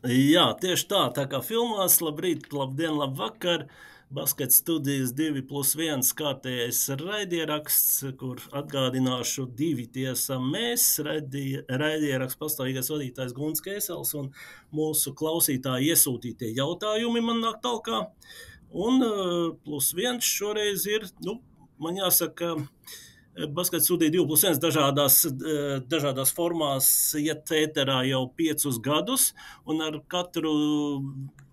Jā, tieši tā kā filmās, labrīt, labdien, labvakar. Baskets studijas 2+1 kārtējais raidieraksts, kur atgādināšu divi tiesam mēs, raidieraksts pastāvīgais vadītājs Gunts Kēsels un mūsu klausītāji iesūtītie jautājumi man nāk talkā. Un +1 šoreiz ir, man jāsaka, Baskets studija 2+1 dažādās formās iet ēterā jau 5 gadus, un ar katru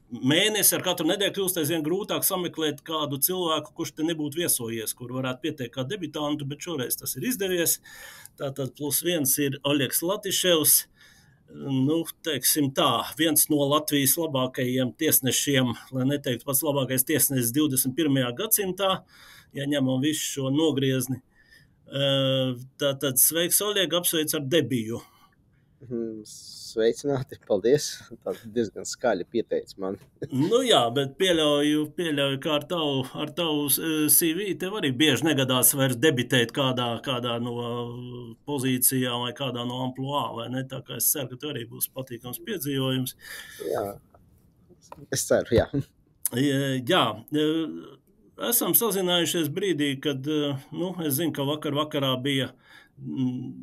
mēnesi, ar katru nedēļu kļūst aizvien grūtāk sameklēt kādu cilvēku, kurš te nebūtu viesojies, kur varētu pieteikt kā debitantu, bet šoreiz tas ir izdevies. Tātad +1 ir Oļegs Latiševs, teiksim tā, viens no Latvijas labākajiem tiesnešiem, lai neteiktu pats labākais tiesnesis 21. gadsimtā, ja ņemam visu šo nogriezni. Tātad sveiks, Oļeg, apsveic ar debiju. Sveicināti, paldies. Tā diezgan skaļi pieteic man. Jā, bet pieļauju, ka ar tavu CV tev arī bieži negadās vairs debitēt kādā no pozīcijām vai kādā no amploā, vai ne? Tā kā es ceru, ka tev arī būs patīkams piedzīvojums. Jā, es ceru, jā. Jā, esam sazinājušies brīdī, kad, es zinu, ka vakarā bija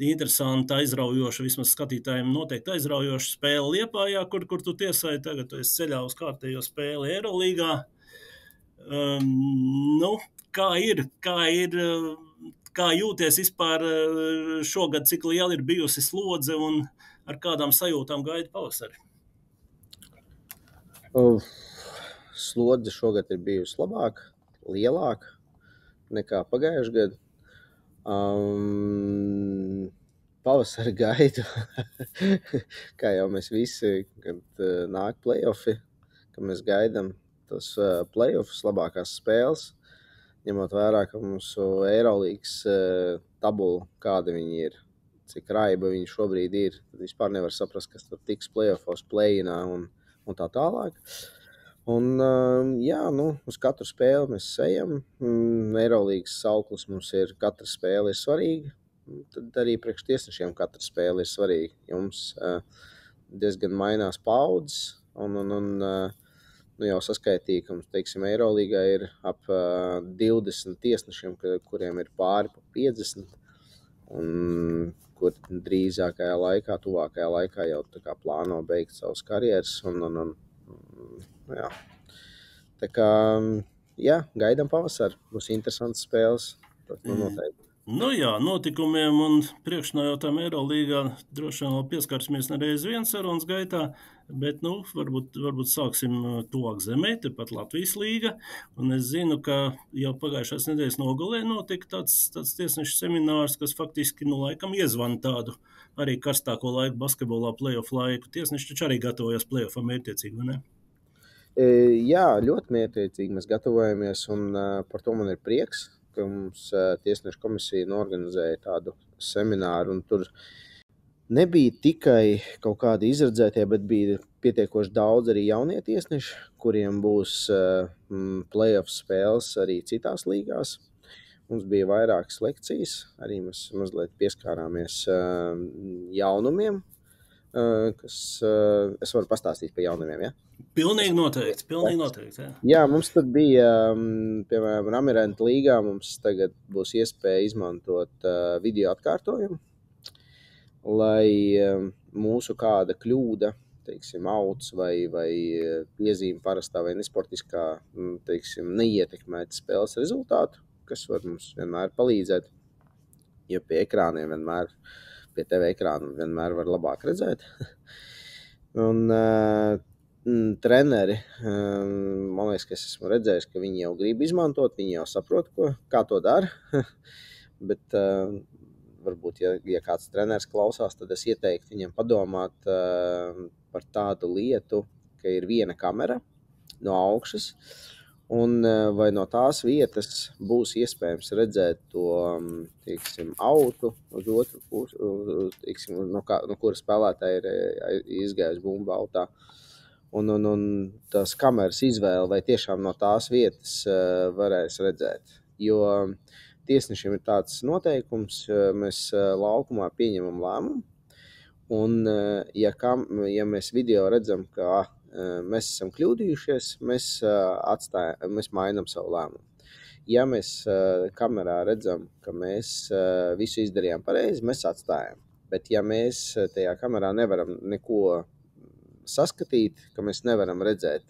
interesanta, aizraujoša, vismaz skatītājiem noteikti aizraujoša spēle Liepājā, kur tu tiesāji, tagad tu esi ceļā uz kārtējo spēli Eirolīgā. Kā jūties vispār šogad, cik liela ir bijusi slodze un ar kādām sajūtām gaida pavasari? Slodze šogad ir bijusi labāka, lielāka nekā pagājušajā gadā. Pavasari gaidu, kā jau mēs visi, kad nāk play-offi, ka mēs gaidām tos play-offs, labākās spēles, ņemot vērā, ka mūsu Eirolīgas tabula, kāda viņi ir, cik raiba viņi šobrīd ir, tad vispār nevar saprast, kas tur tiks play-offos, play-inā un tā tālāk. Un, uz katru spēli mēs ejam. Eirolīgas sauklis mums ir, katra spēle ir svarīga. Tad arī priekš tiesnešiem katra spēle ir svarīga. Jums diezgan mainās paudzes. Un jau saskaitīja, ka mums, teiksim, Eirolīgā ir ap 20 tiesnešiem, kuriem ir pāri pa 50. Un kur drīzākajā laikā, tuvākajā laikā jau tā kā plāno beigt savus karjeras. Jā. Tā kā, gaidām pavasaru. Būs interesants spēles. Noteikti. Jā, notikumiem un priekšnojotām Eirolīgā droši vien vēl pieskarsimies nereiz viens sarunas gaitā, bet, varbūt sāksim tuvāk zemē, tepat Latvijas līga. Un es zinu, ka jau pagājušās nedēļas nogalē notika tāds tiesnešu seminārs, kas faktiski, laikam iezvana tādu arī karstāko laiku basketbolā play-off laiku. Tiesneši taču arī gatavojas play-offam mērķiecīgi, vai ne? Jā, ļoti mērķiecīgi mēs gatavojamies, un par to man ir prieks, ka mums tiesnešu komisija norganizēja tādu semināru, un tur nebija tikai kaut kādi izredzētie, bet bija pietiekoši daudz arī jaunie tiesneši, kuriem būs play-off spēles arī citās līgās. Mums bija vairākas lekcijas, arī mēs mazliet pieskārāmies jaunumiem, kas es varu pastāstīt par jaunumiem, ja? Pilnīgi noteikti. Jā, mums tad bija, piemēram, Ramirenta līgā mums tagad būs iespēja izmantot video atkārtojumu, lai mūsu kāda kļūda, teiksim, auts vai piezīme parastā vai nesportiskā, teiksim, neietekmēt spēles rezultātu, kas var mums vienmēr palīdzēt, jo pie ekrāniem vienmēr, pie TV ekrāna vienmēr var labāk redzēt. Un treneri, man liekas, ka es esmu redzējis, ka viņi jau grib izmantot, viņi jau saprot, kā to dara, bet varbūt, ja kāds treneris klausās, tad es ieteiktu viņam padomāt par tādu lietu, ka ir viena kamera no augšas, un vai no tās vietas būs iespējams redzēt to, teiksim, autu uz otru pusi, teiksim, no kura spēlētāja ir izgājis bumba autā. Un tās kameras izvēle, vai tiešām no tās vietas varēs redzēt. Jo tiesnešiem ir tāds noteikums, mēs laukumā pieņemam lēmumu, Un, ja mēs video redzam, ka mēs esam kļūdījušies, mēs mainām savu lēmumu. Ja mēs kamerā redzam, ka mēs visu izdarījām pareizi, mēs atstājam. Bet ja mēs tajā kamerā nevaram neko saskatīt, ka mēs nevaram redzēt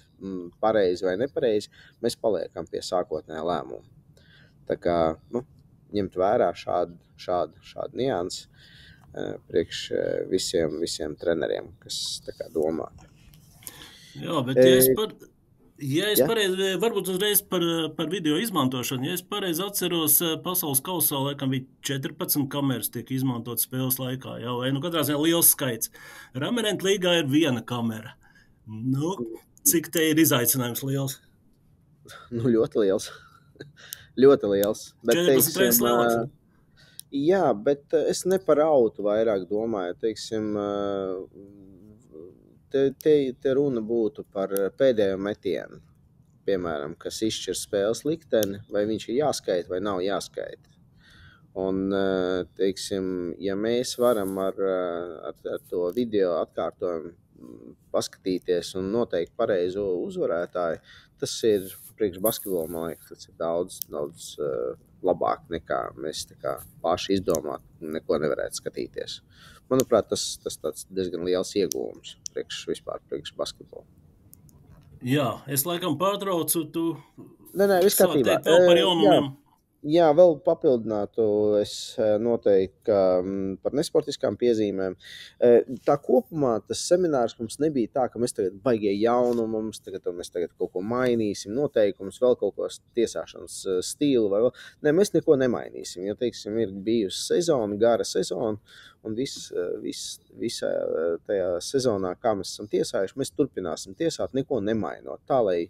pareizi vai nepareizi, mēs paliekam pie sākotnējā lēmuma. Tā kā ņemt vērā šādu niansi priekš visiem treneriem, kas tā kā domā. Jā, bet ja es pareizi, varbūt uzreiz par video izmantošanu, ja es pareizi atceros, pasaules kausā laikam bija 14 kameras tiek izmantot spēles laikā, jau, vai katrā ziņā liels skaits. Ramirentu līgā ir 1 kamera. Cik te ir izaicinājums liels? Ļoti liels. Ļoti liels. Bet, 14 reizes lielāks. Jā, bet es ne par autu vairāk domāju, teiksim, te runa būtu par pēdējo metienu, piemēram, kas izšķir spēles likteni, vai viņš ir jāskaita vai nav jāskaita. Un, teiksim, ja mēs varam ar to video atkārtojumu paskatīties un noteikt pareizo uzvarētāju, tas ir priekš basketbola, man liekas, tas ir daudz labāk nekā mēs paši izdomāt, neko nevarētu skatīties. Manuprāt, tas tāds diezgan liels ieguvums priekš basketbola. Jā, es laikam pārtraucu, tu viss kārtībā. Vēl par jaunumiem. Jā, vēl papildinātu es noteikti par nesportiskām piezīmēm. Tā kopumā tas seminārs mums nebija tā, ka mēs tagad baigie jaunumu, mēs tagad kaut ko mainīsim, noteikumus, vēl kaut ko tiesāšanas stilu vai vēl. Nē, mēs neko nemainīsim, jo, teiksim, ir bijusi sezona, gara sezona, un visā tajā sezonā, kā mēs esam tiesājuši, mēs turpināsim tiesāt, neko nemainot. Tā, lai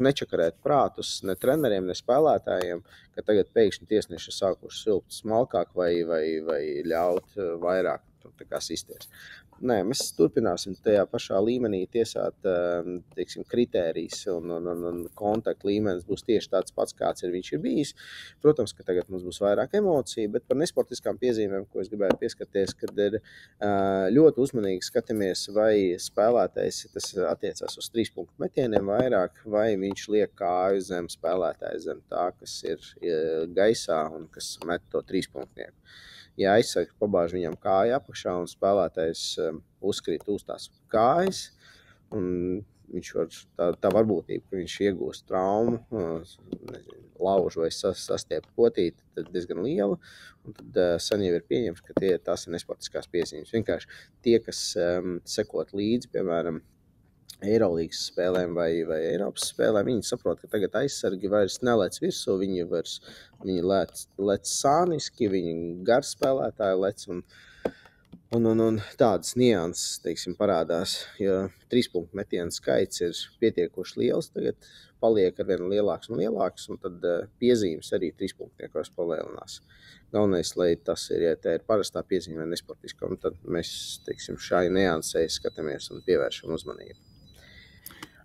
nečakarēt prātus ne treneriem, ne spēlētājiem, ka tagad pēkšņi tiesneši ir sākuši silpt smalkāk vai ļaut vairāk sisties. Nē, mēs turpināsim tajā pašā līmenī tiesāt, teiksim, kritērijas un kontaktu līmenis būs tieši tāds pats, kāds viņš ir bijis. Protams, ka tagad mums būs vairāk emociju, bet par nesportiskām piezīmēm, ko es gribētu pieskarties, kad ir ļoti uzmanīgi skatāmies, vai spēlētājs tas attiecās uz 3 punktu metieniem vairāk, vai viņš liek kāju zem spēlētāju zem tā, kas ir gaisā un kas met to 3 punktnieku. Ja aizsargs pabāž viņam kāju apakšā un spēlētājs uzkrīt uz tās kājas, un viņš tā varbūtība, ka viņš iegūst traumu, laužu vai sastiep potīti, tad diezgan liela, un tad sen jau ir pieņems, ka tās ir nesportiskās piezīmes. Vienkārši tie, kas sekot līdzi, piemēram, Eirolīgas spēlēm vai Eiropas spēlēm, viņi saprot, ka tagad aizsargi vairs nelec virsū, viņi lec sāniski, viņi gar spēlētāji lec un tādas nianses, teiksim, parādās, jo 3 punktu metienu skaits ir pietiekoši liels, tagad paliek arvien lielāks un lielāks, un tad piezīmes arī 3 punktniekos palielinās. Galvenais, lai tas ir, ja tā ir parastā piezīme vai nesportiska, un tad mēs, teiksim, šai niansei skatāmies un pievēršam uzmanību.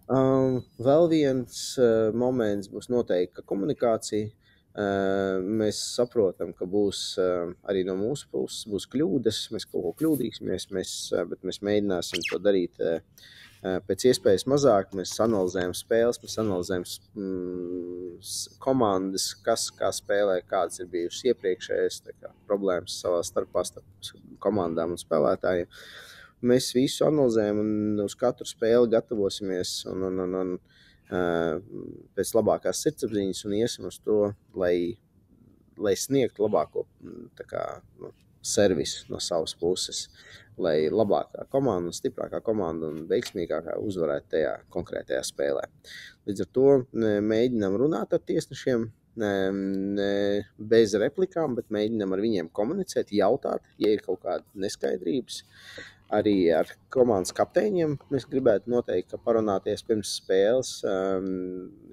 Vēl viens moments būs noteikti, ka komunikācija. Mēs saprotam, ka būs arī no mūsu puses būs kļūdas, mēs kaut ko kļūdīsimies, bet mēs mēģināsim to darīt pēc iespējas mazāk. Mēs analizējam spēles, mēs analizējam komandas, kā spēlē, kādas ir bijušas iepriekšējas problēmas savā starpā starp komandām un spēlētājiem. Mēs visu analizējam un uz katru spēli gatavosimies un pēc labākās sirdsapziņas un iesim uz to, lai sniegtu labāko servisu no savas puses, lai labākā komanda un stiprākā komanda un veiksmīgākā uzvarētu tajā konkrētajā spēlē. Līdz ar to mēģinām runāt ar tiesnešiem, bez replikām, bet mēģinām ar viņiem komunicēt, jautāt, ja ir kaut kāda neskaidrības. Arī ar komandas kapteiņiem mēs gribētu noteikti parunāties pirms spēles,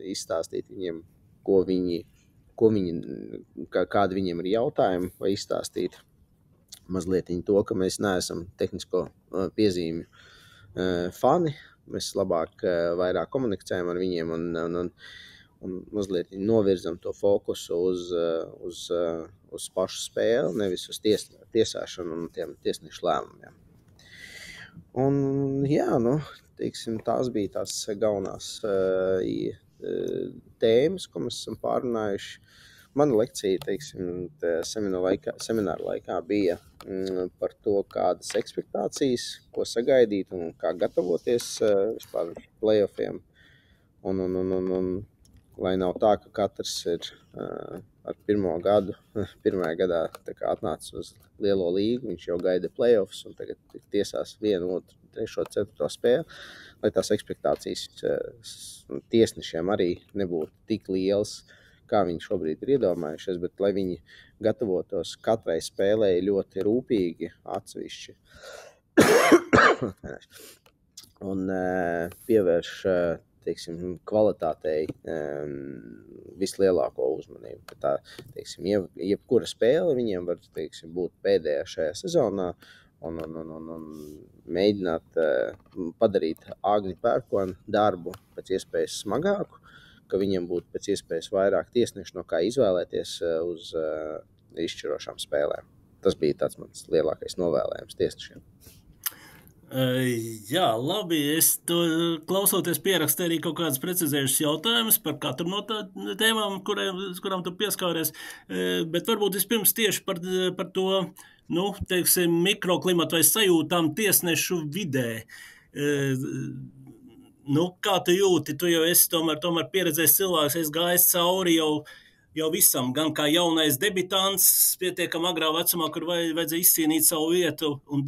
izstāstīt viņiem, kādi viņiem ir jautājumi, vai izstāstīt mazliet to, ka mēs neesam tehnisko piezīmju fani. Mēs vairāk komunicējam ar viņiem un un mazliet novirzam to fokusu uz pašu spēli, nevis uz tiesāšanu un tiem tiesnešu lēmumiem. Un, jā, teiksim, tās bija tās galvenās tēmas, ko mēs esam pārunājuši. Mana lekcija, teiksim, semināra laikā bija par to, kādas ekspektācijas, ko sagaidīt un kā gatavoties vispār playoffiem. Un lai nav tā, ka katrs ir ar pirmajā gadā atnācis uz lielo līgu, viņš jau gaida playoffs un tagad tiesās 1, 2, 3, 4 spēli, lai tās ekspektācijas tiesnešiem arī nebūtu tik lielas, kā viņi šobrīd ir iedomājušies, bet lai viņi gatavotos katrai spēlē ļoti rūpīgi atsevišķi un pievērš teiksim, kvalitātei vislielāko uzmanību. Tā, teiksim, jebkura spēle viņiem var, teiksim, būt pēdējā šajā sezonā un mēģināt padarīt Agni Pērkona darbu pēc iespējas smagāku, ka viņiem būtu pēc iespējas vairāk tiesnešu, no kā izvēlēties uz izšķirošām spēlēm. Tas bija tāds mans lielākais novēlējums tiesnešiem. Jā, labi, es to klausoties pierakstīju arī kaut kādas precizējušas jautājumus par katru no tēmām, kurām tu pieskāries, bet varbūt vispirms tieši par to, teiksim, mikroklimatu vai sajūtām tiesnešu vidē. Kā tu jūti? Tu jau esi tomēr pieredzējis cilvēks, esi gājis cauri jau visam, gan kā jaunais debitants, pietiekam agrā vecumā, kur vajadzēja izcīnīt savu vietu, un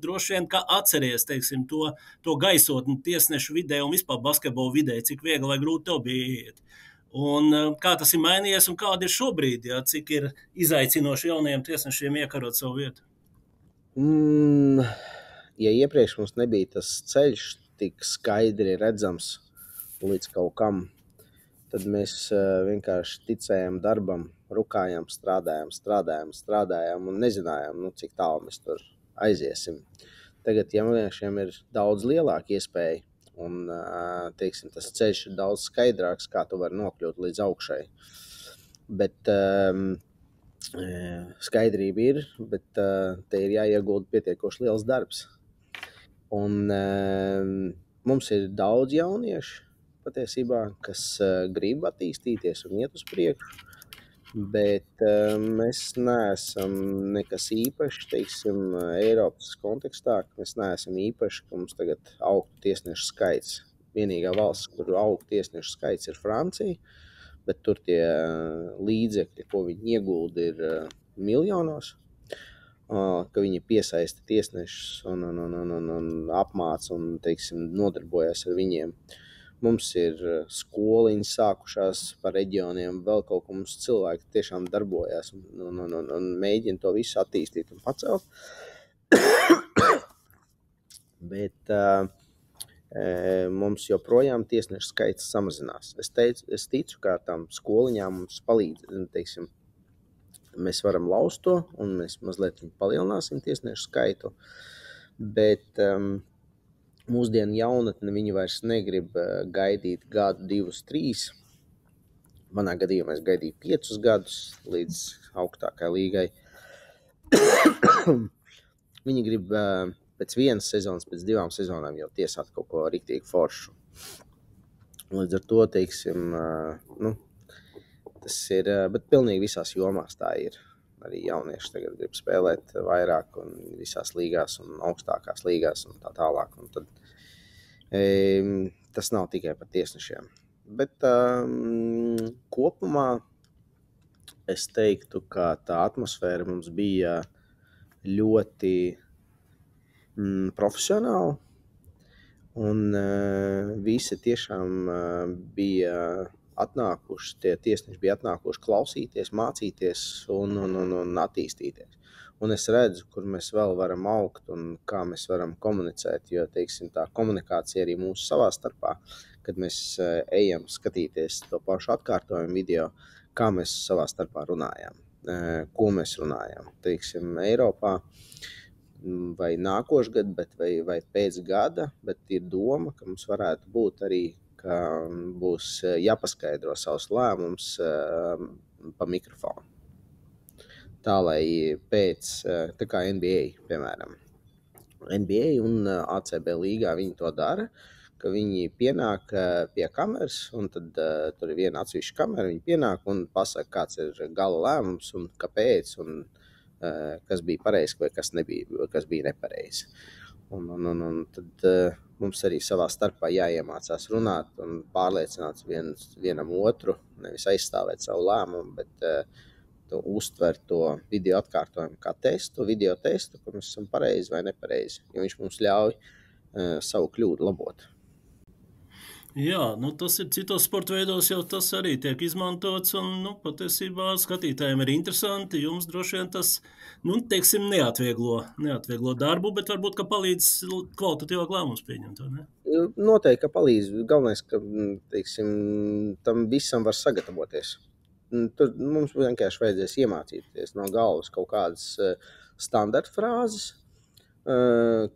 droši vien kā atceries, teiksim, to gaisotni tiesnešu vidē un vispār basketbolu vidē, cik viegli vai grūti tev bija iet. Un kā tas ir mainījies un kāda ir šobrīd, cik ir izaicinoši jaunajiem tiesnešiem iekarot savu vietu? Ja iepriekš mums nebija tas ceļš tik skaidri redzams līdz kaut kam, tad mēs vienkārši ticējām darbam, rukājām, strādājām un nezinājām, cik tālu mēs tur aiziesim. Tagad jauniešiem ir daudz lielāka iespēja un, teiksim, tas ceļš ir daudz skaidrāks, kā tu vari nokļūt līdz augšai. Bet skaidrība ir, bet te ir jāiegulda pietiekoši liels darbs. Un mums ir daudz jauniešu, patiesībā, kas grib attīstīties un iet uz priekšu, bet mēs neesam nekas īpaši, teiksim, Eiropas kontekstā, mēs neesam īpaši, ka mums tagad augtu tiesnešu skaits. Vienīgā valsts, kur augtu tiesnešu skaits, ir Francija, bet tur tie līdzekļi, ko viņi iegulda, ir miljonos, ka viņi piesaista tiesnešus un apmāca un, teiksim, nodarbojas ar viņiem. Mums ir skoliņas sākušās par reģioniem, vēl kaut ko mums cilvēki tiešām darbojās un mēģina to visu attīstīt un pacelt. Bet mums joprojām tiesnešu skaits samazinās. Es ticu, ka tām skoliņām mums palīdz, teiksim, mēs varam laust to un mēs mazliet palielināsim tiesnešu skaitu, bet mūsdienu jaunatne viņi vairs negrib gaidīt gadu, 2, 3. Manā gadījumā es gaidīju 5 gadus līdz augstākai līgai. Viņi grib pēc 1 sezonas, pēc 2 sezonām jau tiesāt kaut ko riktīgi foršu. Līdz ar to, teiksim, tas ir, bet pilnīgi visās jomās tā ir. Arī jaunieši tagad grib spēlēt vairāk un visās līgās un augstākās līgās un tā tālāk. Un tad, tas nav tikai par tiesnešiem. Bet kopumā es teiktu, ka tā atmosfēra mums bija ļoti profesionāla un visi tiešām bija atnākuši, tie tiesneši bija atnākuši klausīties, mācīties un attīstīties. Un es redzu, kur mēs vēl varam augt un kā mēs varam komunicēt, jo, teiksim, tā komunikācija arī mūsu savā starpā, kad mēs ejam skatīties to pašu atkārtojumu video, kā mēs savā starpā runājām, ko mēs runājām. Teiksim, Eiropā vai nākošgad, vai pēc gada, bet ir doma, ka mums varētu būt arī ka būs jāpaskaidro savus lēmums pa mikrofonu. Tā, lai pēc, tā kā NBA, piemēram. NBA un ACB līgā viņi to dara, ka viņi pienāk pie kameras, un tad tur ir viena atsevišķa kamera, viņi pienāk un pasaka, kāds ir gala lēmums un kāpēc, un kas bija pareizi vai kas bija nepareizi. Un tad mums arī savā starpā jāiemācās runāt un pārliecināt vienam otru, nevis aizstāvēt savu lēmumu, bet uztver to video atkārtojumu kā video testu, kur mēs esam pareizi vai nepareizi, jo viņš mums ļauj savu kļūdu labot. Jā, tas ir citos sporta veidos, jau tas arī tiek izmantots, un patiesībā skatītājiem ir interesanti. Jums droši vien tas, teiksim, neatvieglo darbu, bet varbūt, ka palīdz kvalitatīvāk lēmumus pieņemt, vai ne? Noteikti, ka palīdz. Galvenais, ka, teiksim, tam visam var sagatavoties. Tur mums vienkārši vajadzēs iemācīties no galvas kaut kādas standarta frāzes,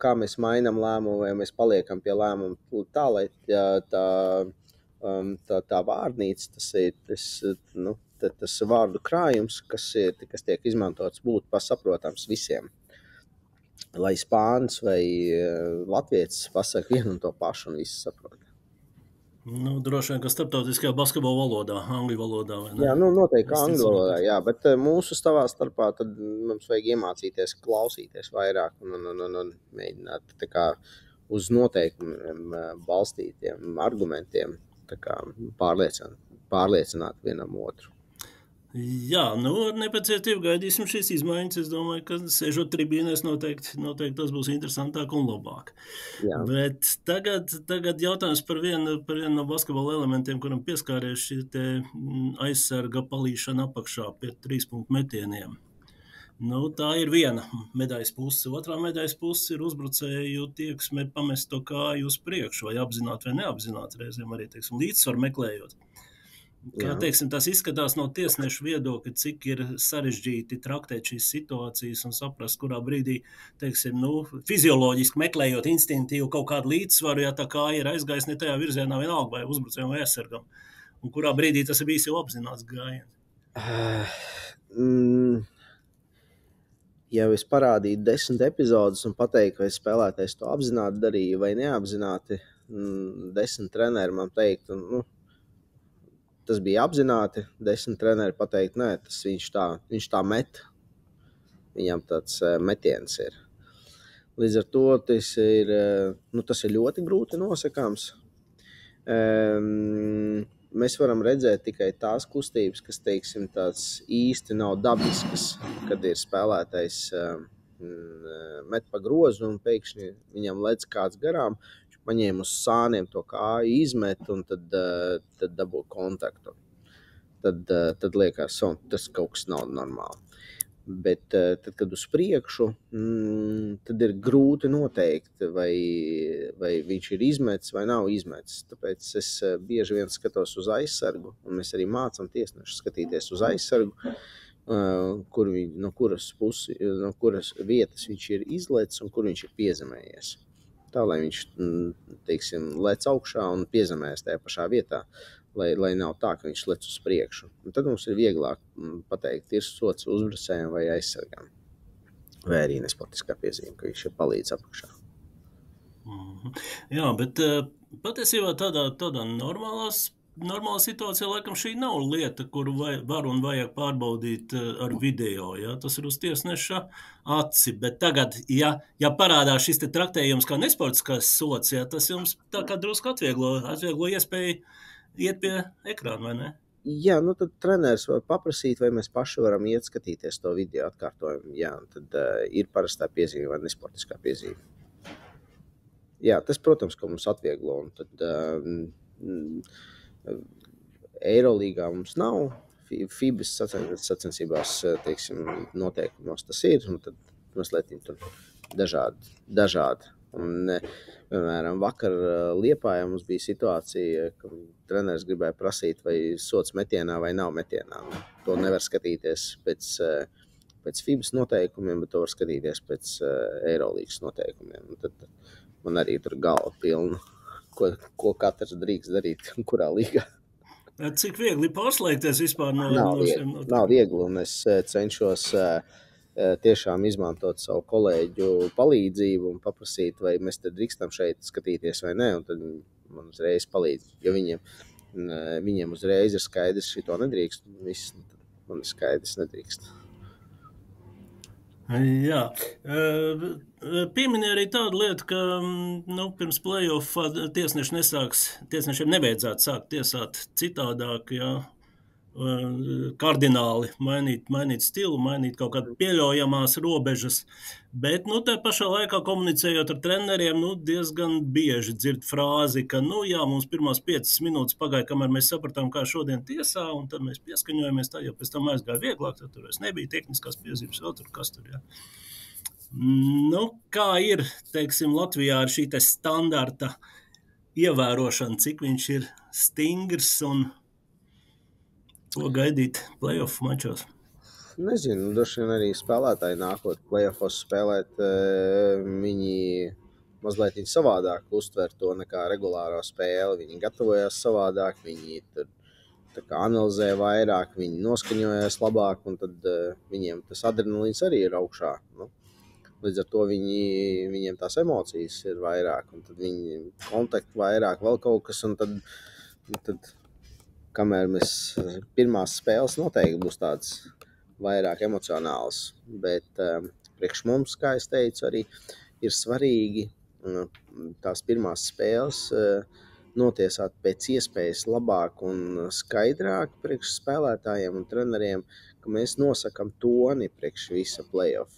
kā mēs mainām lēmumu, vai mēs paliekam pie lēmumu tā, lai tā vārdnīca, tas vārdu krājums, kas tiek izmantots, būtu pasaprotams visiem. Lai spānis vai latvietis pasaka vienu un to pašu un visi saprot. Droši vien, ka starptautiskajā basketbola valodā, angļu valodā, vai ne? Jā, noteikti angļu valodā, jā, bet mūsu savā starpā tad mums vajag iemācīties klausīties vairāk un mēģināt tā kā uz noteikumiem balstītiem argumentiem tā kā pārliecināt vienam otru. Jā, ar nepacietību gaidīsim šīs izmaiņas. Es domāju, ka sēžot tribīnēs noteikti tas būs interesantāk un labāk. Jā. Bet tagad jautājums par vienu no basketbola elementiem, kuram pieskāries šī te aizsarga palīšana apakšā pie 3-punktu metieniem. Tā ir viena medaļas puse. Otrā medaļas puse ir uzbrucēju tieksme pamest to kāju uz priekšu, vai apzināti vai neapzināti reizēm arī, teiksim, līdzsvaru meklējot. Kā, teiksim, tas izskatās no tiesnešu viedokļa, cik ir sarežģīti traktēt šīs situācijas un saprast, kurā brīdī, teiksim, fizioloģiski meklējot instinktīvu kaut kādu līdzsvaru, ja tā kā ir aizgājis ne tajā virzienā vienalga vai uzbrucējiem vai aizsargam. Un kurā brīdī tas ir bijis jau apzināts gājiens? Ja es parādītu 10 epizodus un pateiktu, vai spēlētājs to apzināti darīja vai neapzināti, 10 treneri man teiktu, tas bija apzināti, 10 treneri pateikt, nē, viņš tā met. Viņam tāds metiens ir. Līdz ar to tas ir ļoti grūti nosakāms. Mēs varam redzēt tikai tās kustības, kas, teiksim, tāds īsti nav dabiskas, kad ir spēlētājs met pa grozu un pēkšņi viņam lec kāds garām. Paņēma uz sāniem to kāju, izmet un tad dabū kontaktu. Tad liekas, tas kaut kas nav normāli. Bet tad, kad uz priekšu, tad ir grūti noteikt, vai viņš ir izmetis vai nav izmetis. Tāpēc es bieži vien skatos uz aizsargu, un mēs arī mācam tiesnešu skatīties uz aizsargu, no kuras vietas viņš ir izlecis un kur viņš ir piezemējies. Tā, lai viņš, teiksim, lec augšā un piezemēs tajā pašā vietā, lai nav tā, ka viņš lec uz priekšu. Un tad mums ir vieglāk pateikt, ir sots uzbrucējiem vai aizsargam. Vai arī nesportiskā piezīme, ka viņš ir palīdz apakšā. Jā, bet patiesībā tādā normālā situācijā laikam šī nav lieta, kuru var un vajag pārbaudīt ar video. Ja? Tas ir uz tiesneša aci. Bet tagad, ja parādās šis te traktējums kā nesportiskās sots, ja, tas jums tā kā drusku atvieglo iespēju iet pie ekrāna, vai ne? Jā, tad treneris var paprasīt, vai mēs paši varam iet skatīties to video atkārtojumu. Jā, tad ir parastā piezīme vai nesportiskā piezīme. Jā, tas, protams, ka mums atvieglo. Un tad Eirolīgā mums nav, FIBAs sacensībās, teiksim, noteikumos tas ir, un tad mazliet tur dažādi. Un, piemēram, vakar Liepājā mums bija situācija, ka treneris gribēja prasīt, vai sots metienā vai nav metienā. To nevar skatīties pēc FIBAs noteikumiem, bet to var skatīties pēc Eirolīgas noteikumiem. Un tad man arī tur galva pilna ko katrs drīkst darīt, kurā līgā. Cik viegli pārslēgties vispār no šiem notikumiem? Nav viegli, un es cenšos tiešām izmantot savu kolēģu palīdzību un paprasīt, vai mēs te drīkstam šeit skatīties vai ne, un tad man uzreiz palīdz, jo viņiem uzreiz ir skaidrs, šito nedrīkst, viss man ir skaidrs, nedrīkst. Jā, pieminēja arī tādu lietu, ka pirms play-off tiesnešiem nevajadzētu sākt tiesāt citādāk, jā, kardināli mainīt stilu, mainīt kaut kādu pieļaujamās robežas, bet, tā pašā laikā komunicējot ar treneriem, diezgan bieži dzird frāzi, ka, jā, mums pirmās 5 minūtes pagāja, kamēr mēs sapratām, kā šodien tiesā, un tad mēs pieskaņojamies, tā jau pēc tam aizgāja vieglāk, tad tur vairs nebija tehniskās piezīmes, vēl tur kas tur, jā. Kā ir, teiksim, Latvijā ar šī te standarta ievērošana, cik viņš ir stingrs un ko gaidīt play-off mačos? Nezinu, droši vien arī spēlētāji nākot play-offos spēlēt, viņi mazliet savādāk uztver to nekā regulāro spēli. Viņi gatavojās savādāk, viņi tur tā kā analizē vairāk, viņi noskaņojās labāk, un tad viņiem tas adrenalīns arī ir augšā. Līdz ar to viņiem tās emocijas ir vairāk, un tad viņi kontakti vairāk, vēl kaut kas, un tad kamēr mēs pirmās spēles noteikti būs tāds vairāk emocionāls, bet priekš mums, kā es teicu, arī ir svarīgi tās pirmās spēles notiesāt pēc iespējas labāk un skaidrāk priekš spēlētājiem un treneriem, ka mēs nosakam toni priekš visa play-off,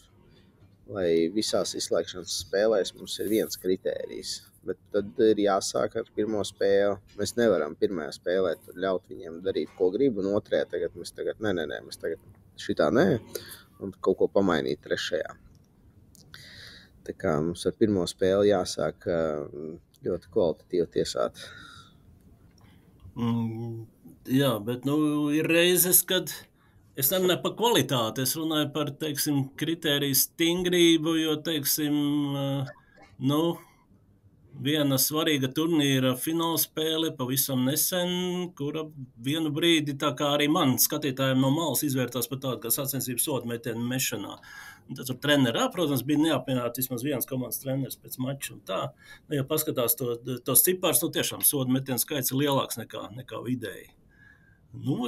lai visās izslēgšanas spēlēs mums ir viens kritērijs. Bet tad ir jāsāk ar pirmo spēli. Mēs nevaram pirmajā spēlē ļaut viņiem darīt, ko grib, un otrajā mēs tagad šitā nē, un kaut ko pamainīt trešajā. Tā kā mums ar pirmo spēli jāsāk ļoti kvalitatīvi tiesāt. Jā, bet ir reizes, kad es nerunāju par kvalitāti, es runāju par, teiksim, kritēriju stingrību, jo, teiksim, viena svarīga turnīra finālspēle pavisam nesen, kura vienu brīdi, tā kā arī man skatītājiem no malas izvērtās par tādu kā sacensību sodmetienu mešanā. Un tad tur trenerā, protams, bija neapmienāti vismaz viens komandas treneris pēc mača un tā. Ja paskatās tos cipars, tiešām sodmetienu skaits ir lielāks nekā vidēji.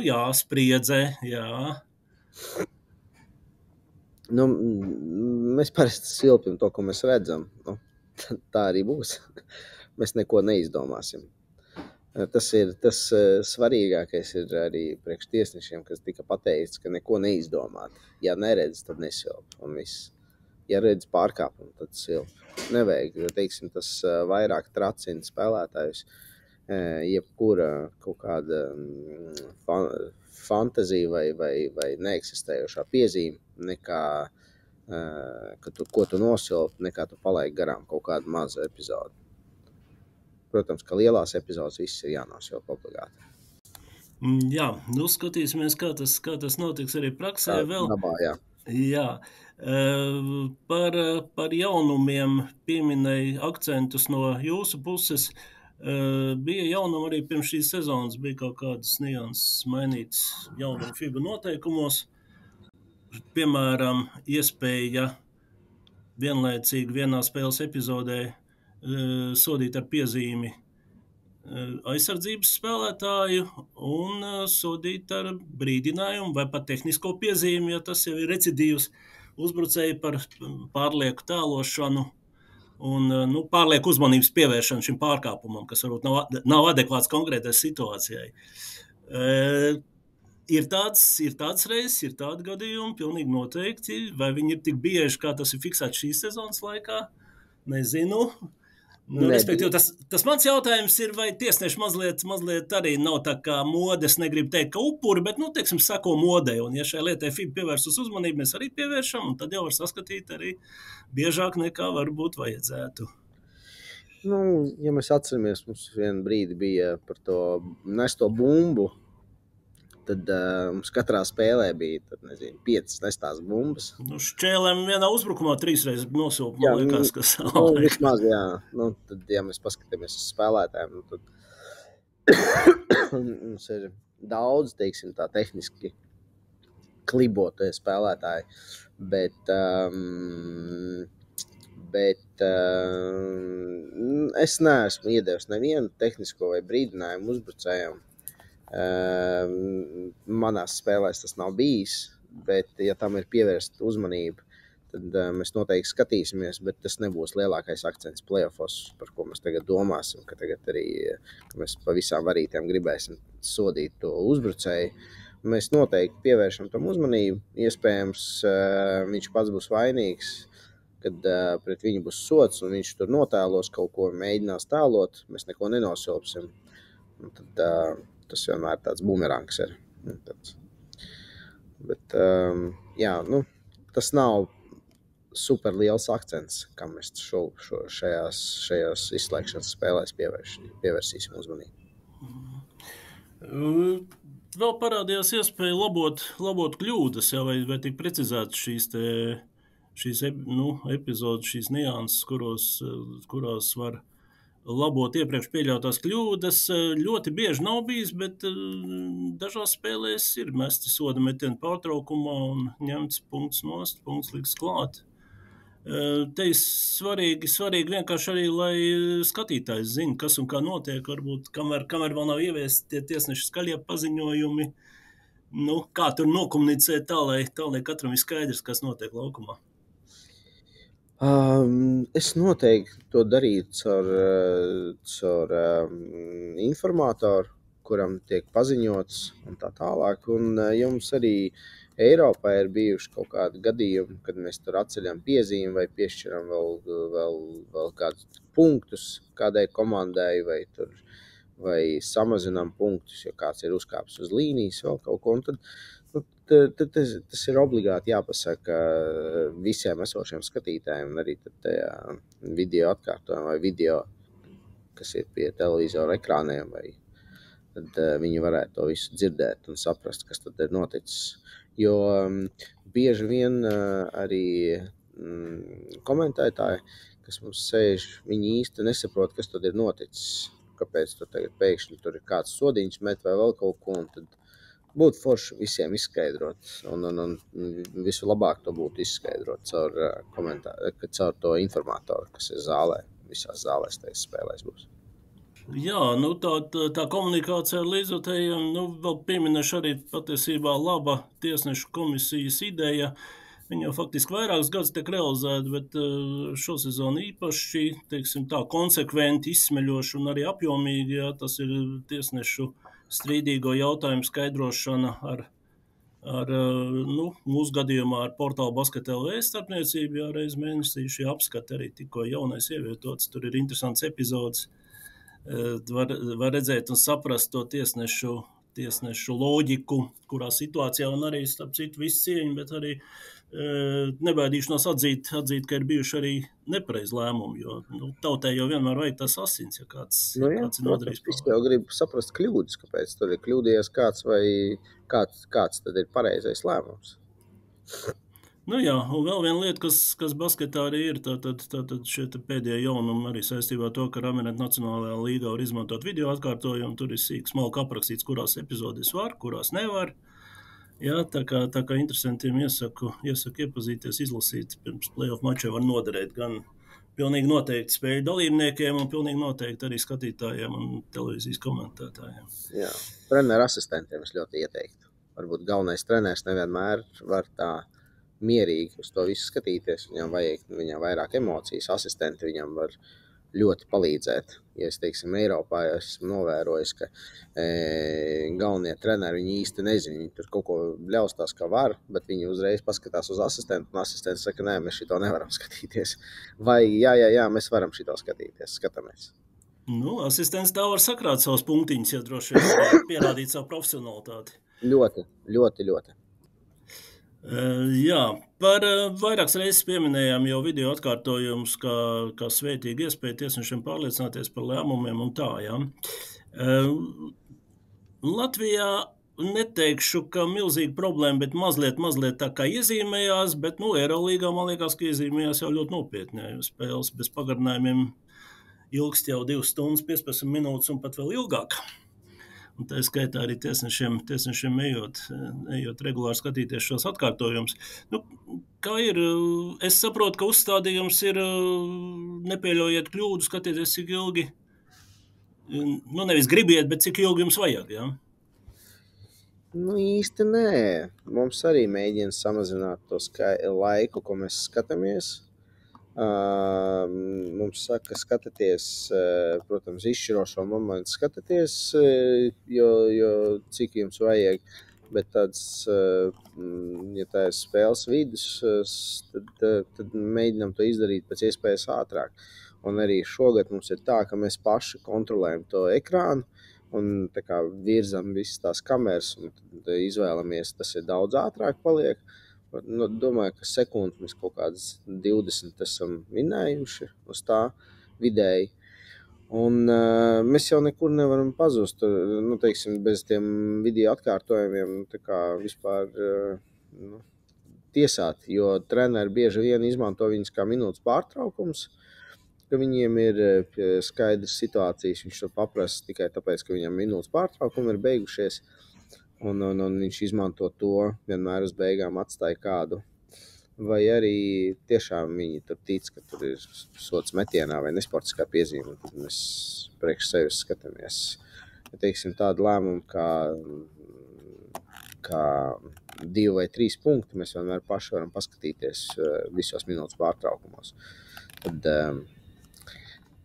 Jā, spriedze, jā. Mēs parasti silpjam to, ko mēs redzam. Tā arī būs. Mēs neko neizdomāsim. Tas svarīgākais ir arī priekš tiesnešiem, kas tika pateikts, ka neko neizdomāt. Ja neredz, tad nesilp un viss. Ja redz pārkāpumu, tad silp. Nevajag, jo, teiksim, tas vairāk tracina spēlētājus, jebkura kaut kāda fantazija vai neeksistējošā piezīme, nekā ko tu nosilpi, nekā tu palaik garām kaut kādu mazu epizodu. Protams, ka lielās epizodes viss ir jānosilp obligāti. Jā, skatīsimies, kā tas notiks arī praksē vēl. Dabā, jā. Jā. Par jaunumiem pieminēja akcentus no jūsu puses. Bija jaunumi arī pirms šīs sezonas, bija kaut kādas nianses mainītas jaunumu FIBA noteikumos. Piemēram, iespēja vienlaicīgi vienā spēles epizodē sodīt ar piezīmi aizsardzības spēlētāju un sodīt ar brīdinājumu vai pat tehnisko piezīmi, ja tas jau ir recidīvs uzbrucēji par pārlieku tēlošanu un pārlieku uzmanības pievēršanu šim pārkāpumam, kas varbūt nav adekvāts konkrētai situācijai. Ir tāds reizes, ir tādi gadījumi, pilnīgi noteikti, vai viņi ir tik bieži, kā tas ir fiksēts šīs sezonas laikā, nezinu. Respektīvi, tas mans jautājums ir, vai tiesneši mazliet arī nav tā kā mode, es negribu teikt, ka upuri, bet, teiksim, sako modei, un ja šai lietai FIBA pievērsus uzmanību, mēs arī pievēršam, un tad jau var saskatīt arī biežāk nekā varbūt vajadzētu. Ja mēs atceramies, mums vienu brīdi bija par to nesto bumbu tad mums katrā spēlē bija, tad, nezinu, 5 nestās bumbas. Nu, šķēlēm vienā uzbrukumā 3 reizes nosilpa, man liekas, ka nu, vismaz, jā. Nu, tad, ja mēs paskatāmies uz spēlētājiem, nu, tad mums ir daudz, teiksim, tā tehniski klibotie spēlētāji, bet es neesmu iedevis nevienu tehnisko vai brīdinājumu uzbrucējiem. Manās spēlēs tas nav bijis, bet ja tam ir pievērsta uzmanība, tad mēs noteikti skatīsimies, bet tas nebūs lielākais akcents playoffos, par ko mēs tagad domāsim, ka tagad arī, ka mēs pa visām varītēm gribēsim sodīt to uzbrucēju. Mēs noteikti pievēršam tam uzmanību, iespējams, viņš pats būs vainīgs, kad pret viņu būs sods un viņš tur notēlos kaut ko, mēģinās tēlot, mēs neko nenosilpsim. Un tad tas vienmēr tāds bumerangs ir. Bet, jā, nu, tas nav super liels akcents, kam mēs šajās izslēgšanas spēlēs pievērsīsim uzmanību. Vēl parādījās iespēja labot kļūdas, jā, vai tik precizēt šīs epizodes, šīs nianses, kurās var labot iepriekš pieļautās kļūdas. Ļoti bieži nav bijis, bet dažās spēlēs ir mesti soda metieni pārtraukumā un ņemts punkts nost, punkts liks klāt. Te ir svarīgi vienkārši arī, lai skatītājs zina, kas un kā notiek, varbūt, kamēr vēl nav ieviesti tie tiesneši skaļie paziņojumi, nu, kā tur nokomunicēt tā, lai katram ir skaidrs, kas notiek laukumā. Es noteikti to darītu caur informatoru, kuram tiek paziņots un tā tālāk. Un jums arī Eiropā ir bijuši kaut kādi gadījumi, kad mēs tur atceļam piezīmi vai piešķiram vēl kādus punktus kādai komandai vai samazinām punktus, ja kāds ir uzkāpis uz līnijas vēl kaut ko. Un tad tas ir obligāti jāpasaka visiem esošiem skatītājiem, un arī tajā video atkārtojumā vai video, kas ir pie televizora ekrāniem, vai tad viņi varētu to visu dzirdēt un saprast, kas tad ir noticis. Jo bieži vien arī komentētāji, kas mums sēž, viņi īsti nesaprot, kas tad ir noticis, kāpēc tur tagad pēkšņi tur ir kāds sodiņš met vai vēl kaut ko, un tad būtu forši visiem izskaidrot, un vislabāk to būtu izskaidrot caur to informatoru, kas ir zālē, visās zālēs tajās spēlēs būs. Jā, nu tā komunikācija ar līdzotējiem, nu vēl pieminēšu arī patiesībā laba tiesnešu komisijas ideja. Viņa jau faktiski vairākus gadus tiek realizēta, bet šo sezonu īpaši, teiksim tā, konsekventi, izsmeļoši un arī apjomīgi, jā, tas ir tiesnešu strīdīgo jautājumu skaidrošana ar mūsu gadījumā ar portālu Basket.lv starpniecību, jā, reiz mēnesī šie apskati arī tikko jaunais ievietots, tur ir interesants epizodes, var redzēt un saprast to tiesnešu loģiku, kurā situācijā un arī, starp citu, visu cieņu, bet arī nebaidīšanos atzīt, ka ir bijuši arī nepareizi lēmumi, jo tautai jau vienmēr vajag tas asins, ja kāds ir nodarījis. Es jau gribu saprast kļūdas, kāpēc tur ir kļūdījies kāds vai kāds tad ir pareizais lēmums. Nu jā, un vēl viena lieta, kas basketā arī ir, tātad šie pēdējie jaunumi arī saistībā ar to, ka Raminetu Nacionālajā līgā var izmantot video atkārtojumu, tur ir smalki aprakstīts, kurās epizodēs var, kurās nevar. Jā, tā kā interesantiem iesaku iepazīties, izlasīt pirms playoff mačiem var noderēt gan pilnīgi noteikti spēļu dalībniekiem un pilnīgi noteikti arī skatītājiem un televīzijas komentētājiem. Jā, treneru asistentiem es ļoti ieteiktu. Varbūt galvenais treneris nevienmēr var tā mierīgi uz to visu skatīties. Viņam vairāk emocijas, asistenti viņam var ļoti palīdzēt. Ja es, teiksim, Eiropā esmu novērojis, ka galvenie treneri viņi īsti nezina, viņi tur kaut ko ļaustās, kā var, bet viņi uzreiz paskatās uz asistentu, un asistents saka, nē, mēs šito nevaram skatīties. Vai, jā, mēs varam šito skatīties, skatāmies. Nu, asistents tā var sakrāt savus punktiņus, ja droši vien pierādīt savu profesionalitāti. Ļoti. Jā, par vairākas reizes pieminējām jau video atkārtojumus, kā svētīgi iespēja tiesnešiem pārliecināties par lēmumiem un tā, jā. Latvijā neteikšu, ka milzīga problēma, bet mazliet tā kā iezīmējās, bet, Eirolīgā man liekas, ka iezīmējās jau ļoti nopietni, jo spēles bez pagarinājumiem ilgst jau 2 stundas, 15 minūtes un pat vēl ilgāk. Un tā skaitā arī tiesnešiem ejot regulāri skatīties šos atkārtojumus. Kā ir? Es saprotu, ka uzstādījums ir nepieļaujiet kļūdu, skatieties, cik ilgi, nevis gribiet, bet cik ilgi jums vajag, ja? Īsti nē. Mums arī mēģina samazināt to laiku, ko mēs skatāmies. Mums saka, skatieties, protams, izšķirošo momentu skatieties, jo cik jums vajag, bet tāds, ja tā ir spēles vidus, tad mēģinām to izdarīt pēc iespējas ātrāk. Un arī šogad mums ir tā, ka mēs paši kontrolējam to ekrānu un tā kā virzam visas tās kameras un izvēlamies, tas ir daudz ātrāk paliek. Domāju, ka sekundi mēs kaut kādas 20 esam minējuši uz tā vidēji. Un mēs jau nekur nevaram pazust, teiksim, bez tiem video atkārtojumiem, tā kā vispār tiesāt, jo treneri bieži vien izmanto viņus kā minūtes pārtraukums, ka viņiem ir skaidrs situācijas, viņš to paprasa tikai tāpēc, ka viņam minūtes pārtraukumi ir beigušies. Un viņš izmanto to, vienmēr uz beigām atstāja kādu. Vai arī tiešām viņi tur tic, ka tur ir sots metienā vai nesportiskā piezīme, tad mēs priekš sevis skatāmies. Ja teiksim tādu lēmumu kā 2 vai 3 punkti, mēs vienmēr paši varam paskatīties visos minūtes pārtraukumos. Tad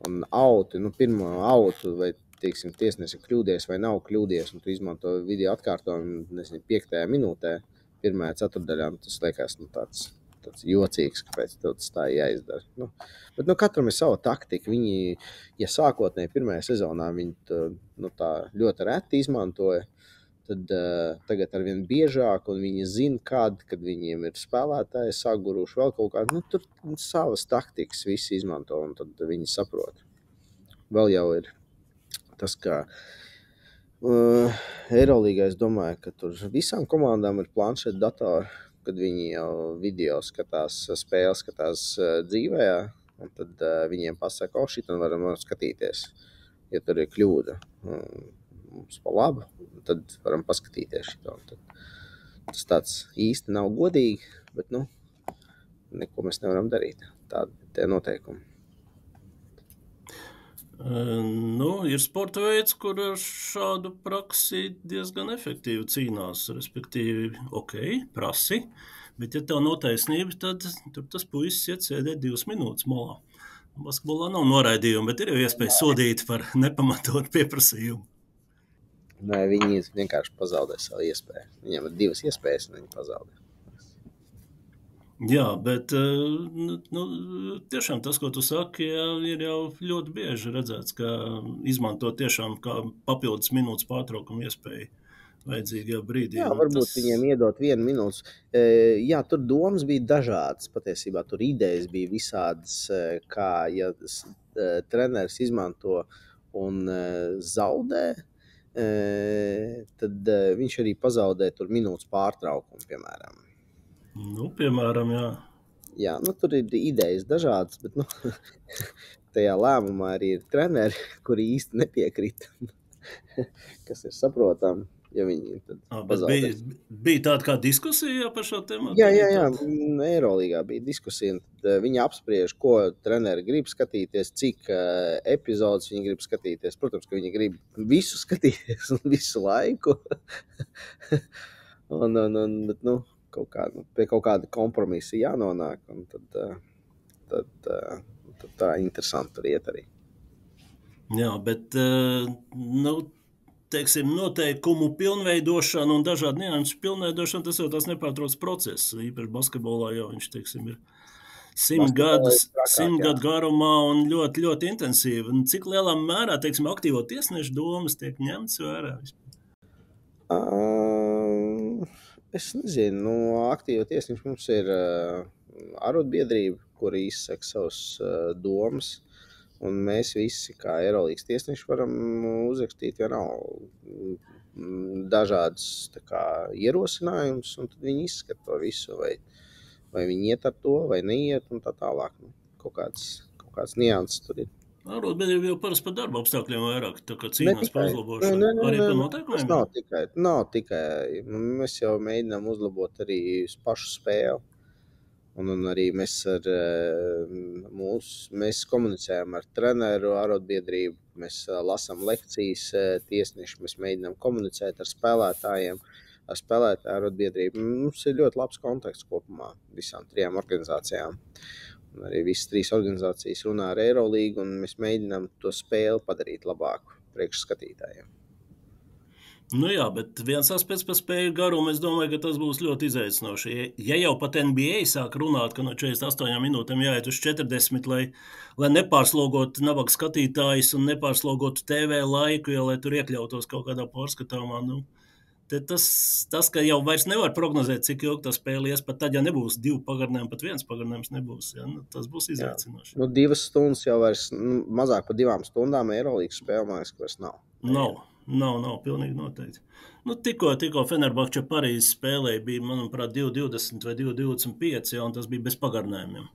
un auti, pirmo autu vai teiksim, tiesnesis ir kļūdies vai nav kļūdies, un tu izmanto video atkārtojumu, 5. minūtē, 1. ceturdaļā, tas liekas tāds jocīgs, kāpēc tas tā jāizdara. Bet katram ir sava taktika. Viņi, ja sākotnēji 1. sezonā viņi tā ļoti reti izmantoja, tad tagad arvien biežāk, un viņi zina, kad viņiem ir spēlētāji saguruši vēl kaut kādu, tur savas taktikas visi izmanto, un tad viņi saprot. Vēl jau ir tas, ka Eirolīgā es domāju, ka tur visām komandām ir planšeta datori, kad viņi jau video skatās, spēles skatās dzīvējā, un tad viņiem pasaka, šitam varam skatīties, ja tur ir kļūda. Mums pa labu, tad varam paskatīties šito. Tas tāds īsti nav godīgi, bet neko mēs nevaram darīt. Tādi tie noteikumi. Ir sporta veids, kur ar šādu praksi diezgan efektīvi cīnās, respektīvi, prasi, bet ja tev nav taisnība, tad tur tas puisis iet sēdēt 2 minūtes malā. Basketbolā nav noraidījuma, bet ir jau iespēja sodīt par nepamatotu pieprasījumu. Nē, viņi vienkārši pazaudē savu iespēju. Viņiem ir 2 iespējas, un viņi pazaudē. Jā, bet tiešām tas, ko tu saki, ir jau ļoti bieži redzēts, ka izmanto tiešām kā papildus minūtes pārtraukumu iespēju vajadzīgajā brīdī. Jā, varbūt viņiem iedot 1 minūtes. Jā, tur domas bija dažādas. Patiesībā tur idejas bija visādas, kā ja treneris izmanto un zaudē, tad viņš arī pazaudē tur minūtes pārtraukumu, piemēram. Piemēram, jā. Jā, tur ir idejas dažādas, bet tajā lēmumā arī ir treneri, kuri īsti nepiekrīt, kas ir saprotami, ja viņi tad pazaudēs. Bija tāda kā diskusija par šo tēmu? Jā, Eirolīgā bija diskusija, un tad viņi apspriež, ko treneri grib skatīties, cik epizodes viņi grib skatīties. Protams, ka viņi grib visu skatīties un visu laiku, bet pie kaut kāda kompromisa jānonāk, un tad tā interesanti tur iet arī. Jā, bet, teiksim, noteikumu pilnveidošana un dažādi nianšu pilnveidošana, tas jau tās nepārtrauc process. Īpaši basketbolā jau viņš, teiksim, ir 100 gadu garumā un ļoti, ļoti intensīvi. Un cik lielā mērā, teiksim, aktīvo tiesnešu domas tiek ņemts vērā vispār? Es nezinu, aktīvo tiesnešu mums ir arotbiedrība, kuri izsaka savus domas, un mēs visi, kā Eirolīgas tiesneši, varam uzrakstīt vienalga dažādus ierosinājumus, un tad viņi izskata to visu, vai viņi iet ar to, vai neiet, un tā tālāk. Kaut kāds nianses tur ir. Arotbiedrība jau parasti par darba apstākļiem vairāk, tā kā cīnās par uzlabošanu. Ne, Arī par tas noteikumiem? nav tikai. Mēs jau mēģinām uzlabot arī pašu spēli. Un arī mēs komunicējam ar treneru, arotbiedrību, mēs lasām lekcijas tiesneši, mēs mēģinām komunicēt ar spēlētājiem, ar spēlētāju arotbiedrību. Mums ir ļoti labs kontakts kopumā visām 3 organizācijām. Un arī visas 3 organizācijas runā ar Eirolīgu, un mēs mēģinām to spēli padarīt labāku priekš skatītājiem. Nu jā, bet viens aspekts par spēļu garumu, es domāju, ka tas būs ļoti izaicinoši. Ja jau pat NBA sāk runāt, ka no 48 minūtēm jāiet uz 40, lai nepārslogotu nabaga skatītājus un nepārslogotu TV laiku, ja lai tur iekļautos kaut kādā pārskatāmā, tas, ka jau vairs nevar prognozēt, cik ilgi tā spēle ies, pat tad, ja nebūs 2 pagarinājumi, pat 1 pagarinājums nebūs, ja? Tas būs izaicinoši. 2 stundas jau vairs, mazāk par 2 stundām Eirolīgas spēle, man liekas, vairs nav. Nav, pilnīgi noteikti. Tikko Fenerbahče Parīzes spēlē bija, manuprāt, 2:20 vai 2:25, ja, un tas bija bez pagarinājumiem.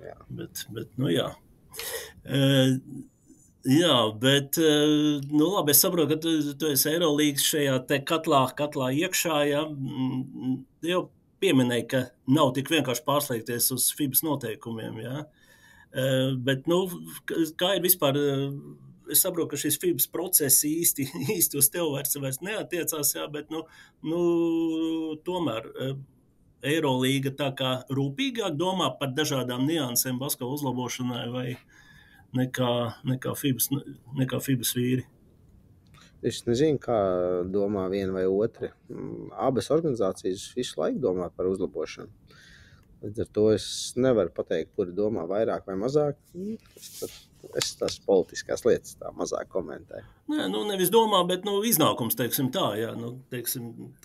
Jā. Bet jā. Jā, bet labi, es saprotu, ka tu esi Eirolīgas šajā te katlā iekšā, ja, jau pieminēji, ka nav tik vienkārši pārslēgties uz FIBAS noteikumiem, ja. Bet, kā ir vispār, es saprotu, ka šis FIBAS process īsti uz tev vairs neatiecās, jā, bet, tomēr Eirolīga tā kā rūpīgāk domā par dažādām niansēm basketbola uzlabošanai vai nekā FIBAS vīri. Es nezinu, kā domā viena vai otra. Abas organizācijas visu laiku domā par uzlabošanu. Līdz ar to es nevaru pateikt, kuri domā vairāk vai mazāk. Es tās politiskās lietas tā mazāk komentēju. Nē, nevis domā, bet iznākums, teiksim tā, jā.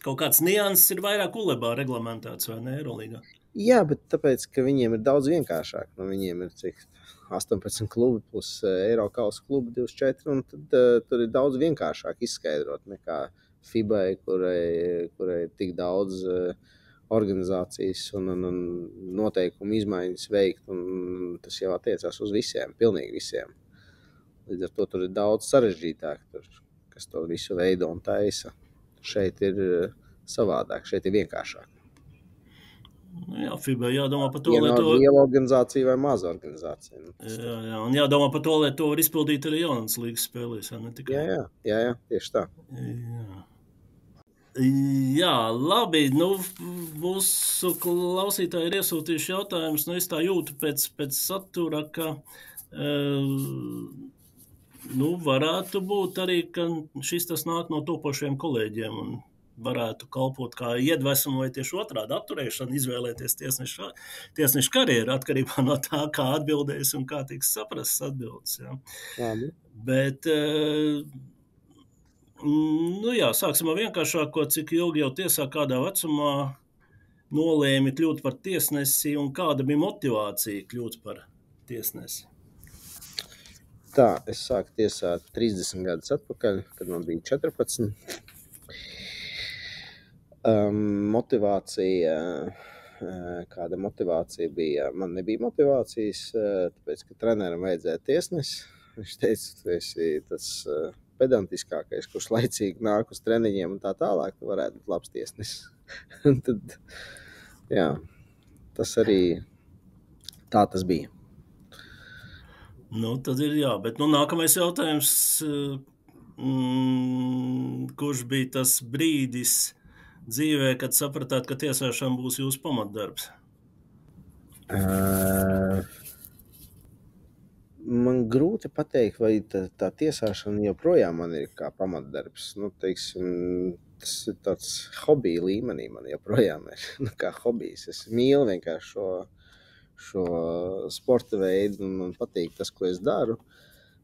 Kaut kāds nianses ir vairāk ulebā reglamentēts, vai ne, Eirolīgā? Jā, bet tāpēc, ka viņiem ir daudz vienkāršāk. Viņiem ir cik 18 klubi plus Eirokausa klubi 24, un tad tur ir daudz vienkāršāk izskaidrot nekā FIBai, kurai ir tik daudz organizācijas un noteikumu izmaiņas veikt, un tas jau attiecās uz visiem, pilnīgi visiem. Līdz ar to tur ir daudz sarežģītāk, kas to visu veido un taisa. Šeit ir savādāk, šeit ir vienkāršāk. Jā, FIBA jādomā par to, lai to... liela organizācija vai maza organizācija. Jā, un jādomā par to, lai to var izpildīt arī jaunas līgas spēlēs, ne tikai. Jā, tieši tā. Jā, labi, mūsu klausītāji ir iesūtījuši jautājumus, es tā jūtu pēc satura, ka varētu būt arī, ka šis tas nāk no topošiem kolēģiem un varētu kalpot kā iedvesmu vai tieši otrādi atturēšanu, izvēlēties tiesneša karjeru atkarībā no tā, kā atbildēs un kā tiks saprasts atbildes. Jā. Bet, sāksim ar vienkāršāko, cik ilgi jau tiesā kādā vecumā nolēmi kļūt par tiesnesi un kāda bija motivācija kļūt par tiesnesi? Tā, es sāku tiesāt 30 gadus atpakaļ, kad man bija 14. Kāda motivācija bija? Man nebija motivācijas, tāpēc, ka treneram vajadzēja tiesnesi. Viņš teica, tu esi tas pedantiskākais, kurš laicīgi nāk uz treniņiem un tā tālāk, tu varētu būt labs tiesnesis. Tad, jā, tas arī tā tas bija. Tad ir jā, bet nākamais jautājums, kurš bija tas brīdis dzīvē, kad sapratāt, ka tiesāšana būs jūsu pamatdarbs? Man grūti pateikt, vai tā tiesāšana joprojām man ir kā pamatdarbs. Tas ir tāds hobija līmenī man joprojām ir. Kā hobijs. Es mīlu vienkārši šo sporta veidu un man patīk tas, ko es daru.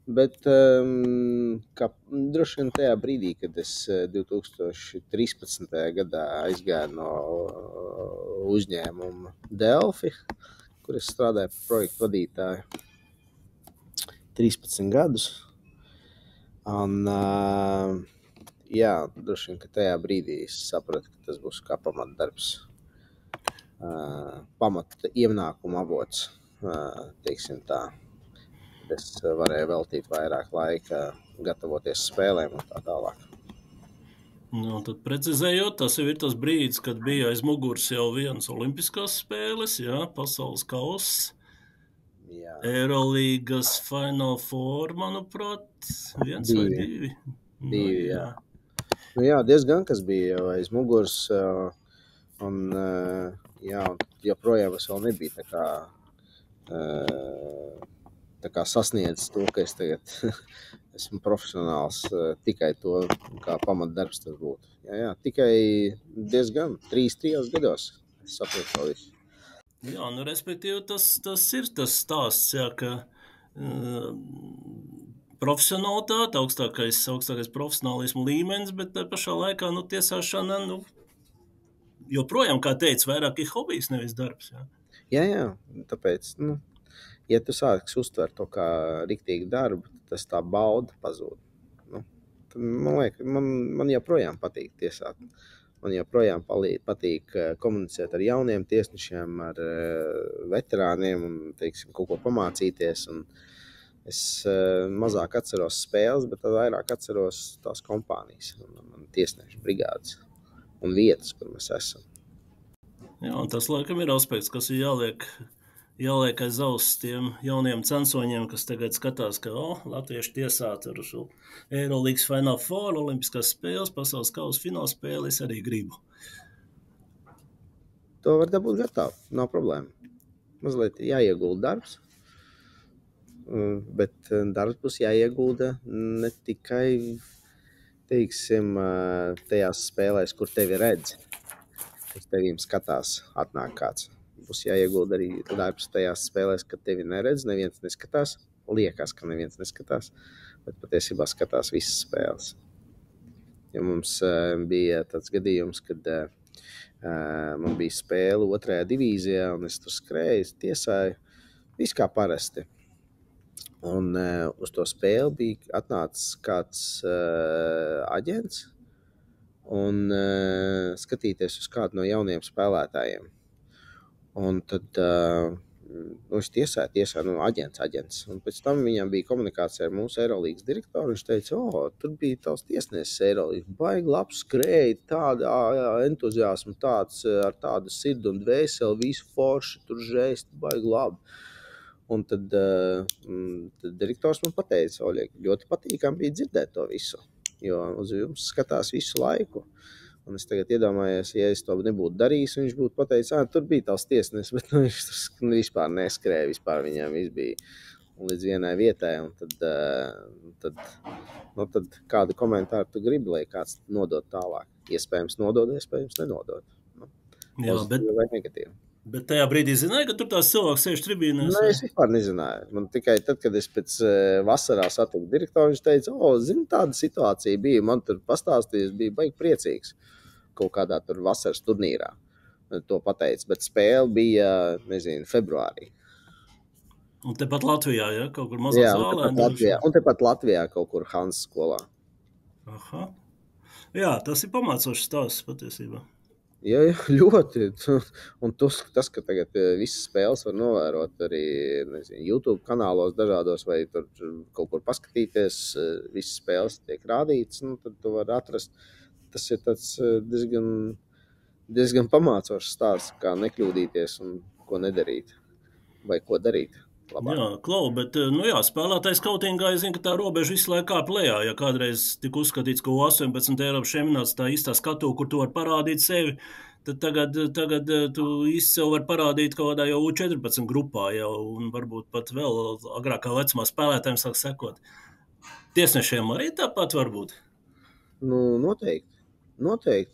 Bet droši vien tajā brīdī, kad es 2013. gadā aizgāju no uzņēmuma Delfi, kur es strādāju par projektu vadītāju 13 gadus. Un jā, droši vien, ka tajā brīdī es sapratu, ka tas būs kā pamatdarbs, pamata ienākuma avots, teiksim tā. Es varēju veltīt vairāk laika gatavoties spēlēm un tā tālāk. Nu, tad precizējot, tas jau ir tas brīdis, kad bija aiz muguras jau vienas olimpiskās spēles, jā, pasaules kauss, Jā, Eirolīgas Final Four, manuprāt, viens vai divi. Divi, jā. Nu, jā, diezgan kas bija jau aiz muguras, un jā, un joprojām es vēl nebiju tā kā sasniedzis to, ka es tagad esmu profesionāls, tikai to kā pamatdarbs tas būtu. Jā, tikai diezgan 3 gados es saprotu to visu. Jā, nu, respektīvi, tas ir tas stāsts, jā, ka profesionalitāte, augstākais profesionālismu līmenis, bet tā pašā laikā, nu, tiesāšana, nu, joprojām, kā teicu, vairāk ir hobijs, nevis darbs, jā. Jā, tāpēc, nu, ja tu sāks uztvert to kā riktīgi darbu, tas tā bauda pazūd. Nu, tad, man liekas, man joprojām patīk tiesāt. Man joprojām patīk komunicēt ar jauniem tiesnešiem, ar veterāniem un, teiksim, kaut ko pamācīties. Un es mazāk atceros spēles, bet tad vairāk atceros tās kompānijas un tiesnešu brigādes un vietas, kur mēs esam. Jā, un tas, laikam, ir aspekts, kas ir jāliek aiz auss tiem jauniem censoņiem, kas tagad skatās, ka latvieši tiesā tur Eirolīgas Final Four, olimpiskās spēles, pasaules kausa fināla spēle, es arī gribu. To var dabūt gatavu, nav problēma. Mazliet jāiegulda darbs, bet darbs būs jāiegulda ne tikai, teiksim, tajās spēlēs, kur tevi redz, uz tevīm skatās, atnāk kāds. Būs jāiegulda arī darbs tajās spēlēs, kad tevi neredz, neviens neskatās. Liekas, ka neviens neskatās, bet patiesībā skatās visas spēles. Ja mums bija tāds gadījums, kad man bija spēle 2. divīzijā, un es tur skrēju, tiesāju, viss kā parasti. Un uz to spēli bija atnācis kāds aģents un skatīties uz kādu no jauniem spēlētājiem. Un tad es tiesāju, aģents. Un pēc tam viņam bija komunikācija ar mūsu Eirolīgas direktoru. Viņš teica, tur bija tavs tiesnesis Eirolīgas. Baigi labs skrēja, tāda entuziasma, ar tādu sirdi un dvēseli, visu forši, tur žēst, baigi labi. Un tad direktors man pateica, Oļeg, ļoti patīkami bija dzirdēt to visu, jo uz jums skatās visu laiku. Un es tagad iedomājos, ja es to nebūtu darījis, viņš būtu pateicis, tur bija tavs tiesnesis, bet viņš vispār neskrēja, vispār viņam viss bija līdz vienai vietai. Un tad kādu komentāru tu gribi, lai kāds nodod tālāk. Iespējams nodod, iespējams nenodod. Jā, vai negatīvi. Bet tajā brīdī zināju, ka tur tās cilvēks sēž tribīnēs? Nē, es vispār nezināju. Man tikai tad, kad es pēc vasarā satiku direktoru, viņš teica, zini, tāda situācija bija, man tur pastāstījis, bija baigi priecīgs kaut kādā tur vasaras turnīrā. To pateica, bet spēle bija, nezinu, februārī. Un tepat Latvijā, ja? Kaut kur mazā zālē? Un tepat Latvijā kaut kur Hans skolā. Aha. Jā, tas ir pamācošs stāsts patiesībā. Jā, ļoti. Un tas, ka tagad visas spēles var novērot arī, nezinu, YouTube kanālos dažādos vai tur kaut kur paskatīties, visas spēles tiek rādītas, tad tu var atrast. Tas ir tāds diezgan pamācošs stāsts, kā nekļūdīties un ko nedarīt vai ko darīt. Labāk. Jā, Klau, bet spēlētājs kautingā, es zinu, ka tā robeža visu laiku kāp lejā. Ja kādreiz tika uzskatīts, ka 18 Eiropas čempionāts tā īstā skatu, kur tu var parādīt sevi, tad tagad tu īsti sev var parādīt kaut kādā jau U14 grupā jau, un varbūt pat vēl agrākā vecumā spēlētājiem sāk sekot. Tiesnešiem arī tāpat varbūt? Nu, noteikti.